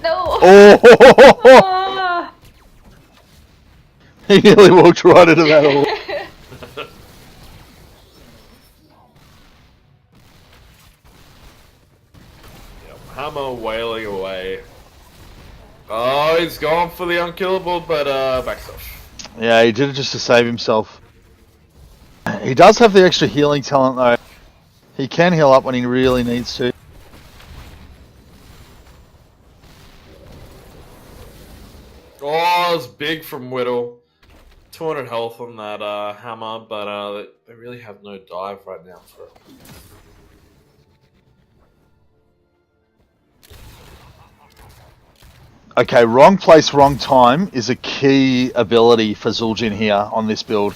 No! Oh! Ah. He nearly walked right into that orb. Hammer wailing away. Oh, he's gone for the unkillable, but backs off. Yeah, he did it just to save himself. He does have the extra healing talent though. He can heal up when he really needs to. Oh, it's big from Whittle. 200 health on that hammer, but they really have no dive right now for it. Okay, wrong place, wrong time is a key ability for Zul'jin here on this build.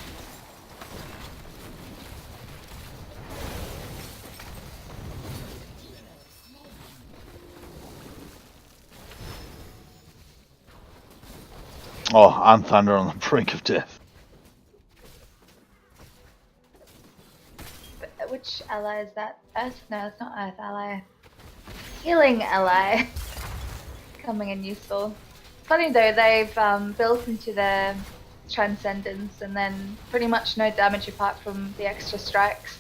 Oh, Unthunder on the brink of death. Which ally is that? Earth? No, it's not Earth ally. Healing ally. Coming in useful. Funny though, they've built into their Transcendence and then pretty much no damage apart from the extra strikes.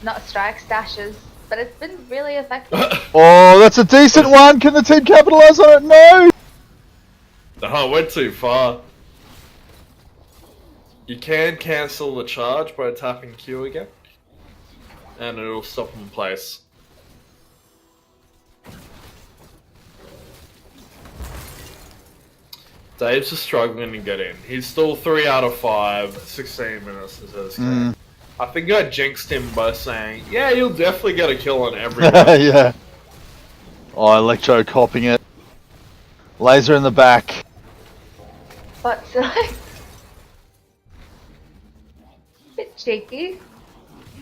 Not strikes, dashes. But it's been really effective. Oh, that's a decent one! Can the team capitalize on it? No! Oh, went too far. You can cancel the charge by tapping Q again, and it'll stop him in place. Dave's just struggling to get in. He's still 3 out of 5, 16 minutes into this game. I think I jinxed him by saying, yeah, you'll definitely get a kill on every round. Yeah. Oh, Electro copping it. Laser in the back. But bit cheeky.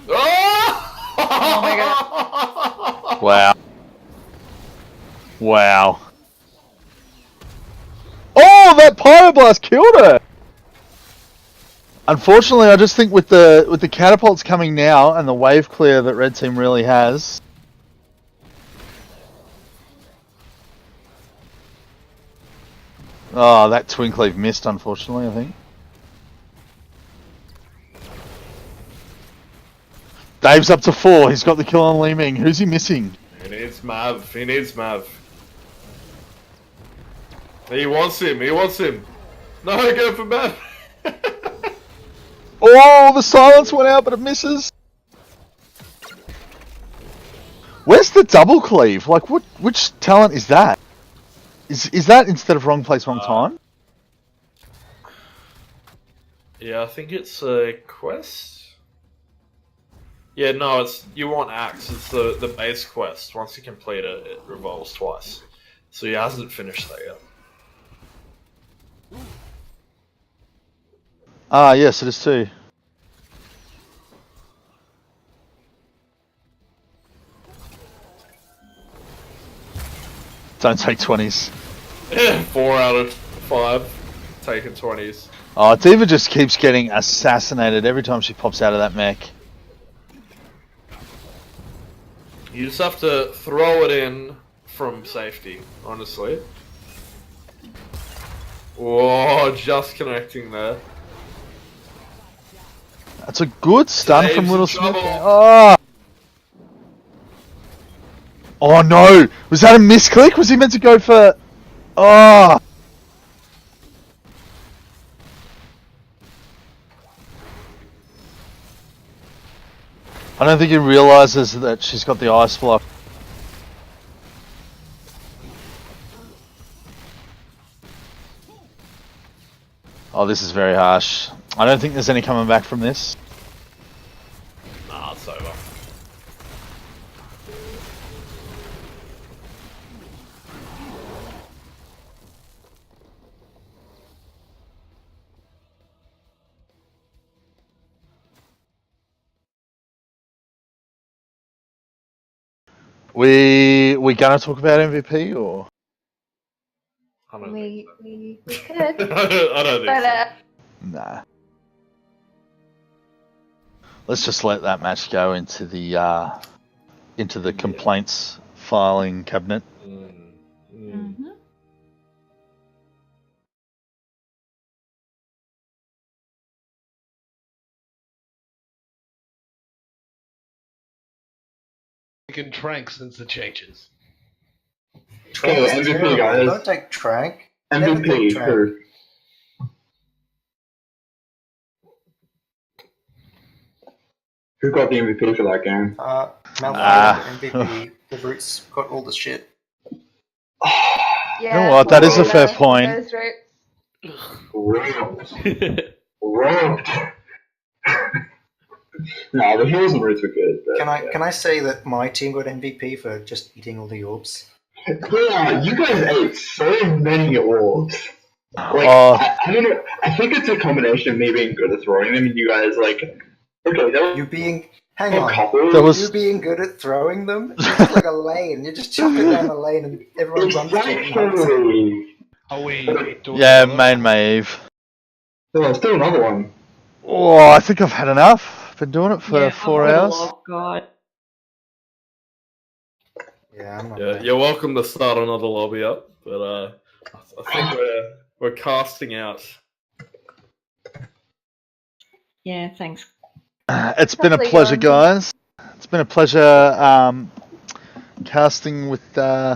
Oh my god. Wow. Wow. Oh, that Pyroblast killed her! Unfortunately, I just think with the catapults coming now and the wave clear that Red Team really has. Oh, that Twin Cleave missed, unfortunately, I think. Dave's up to 4. He's got the kill on Li Ming. Who's he missing? He needs Mav. He needs Mav. He wants him. He wants him. No, go for Mav. Oh, the silence went out, but it misses. Where's the double cleave? Like, which talent is that? Is that instead of wrong place, wrong time? Yeah, I think it's a quest. Yeah, no, it's you want Axe. It's the base quest. Once you complete it, it revolves twice. So he hasn't finished that yet. Ah, yes, it is too. Don't take 20s. 4 out of 5 taking 20s. Oh, Diva just keeps getting assassinated every time she pops out of that mech. You just have to throw it in from safety, honestly. Whoa, just connecting there. That's a good stun Dave's from in Little Smith. trouble. Oh! Oh no! Was that a misclick? Was he meant to go for... Oh! I don't think he realizes that she's got the ice block. Oh, this is very harsh. I don't think there's any coming back from this. Nah, it's over. We gonna talk about MVP or? We could. I don't think But so. Nah. Let's just let that match go into the complaints filing cabinet. Mm-hmm. Taken Trank since the changes. Trank Okay, is MVP terrible. guys. Don't take Trank. Never take MVP, Trank. who? Who got the MVP for that game? Malfoy got the MVP. The Roots got all the shit. Yeah, You know what? That is a fair point. Those Roots. Robbed. No, the Heroes and Roots were good. But, Can I say that my team got MVP for just eating all the orbs? Yeah, you guys ate so many orbs. Like, I don't know. I think it's a combination of me being good at throwing them and you guys, like, okay, that You being... Hang on. You being good at throwing them? It's just like a lane. You just chuck it down the lane and everyone runs to it and hunts it. Are we doing Yeah, another? main Maeve. No, let's do another one. Oh, I think I've had enough. I've been doing it for 4 hours. Yeah, I'm not Yeah, you're welcome to start another lobby up, but I think we're casting out. Yeah, thanks. It's been a pleasure, guys. It's been a pleasure casting with my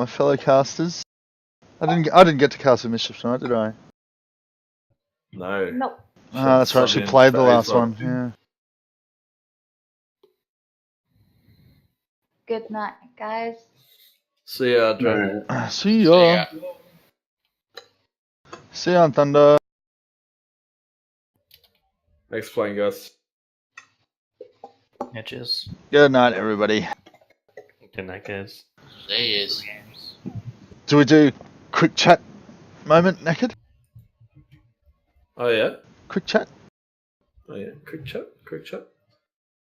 fellow casters. I didn't get to cast with Mischief tonight, did I? No. Nope. Oh, that's right. She played the last one. Yeah. Good night, guys. See ya, Joe. See ya. See ya on Thunder. Thanks for playing, guys. Yeah, cheers. Good night, everybody. Good night, guys. See yous. Do we do quick chat moment, Naked? Oh, yeah? Quick chat? Oh, yeah. Quick chat.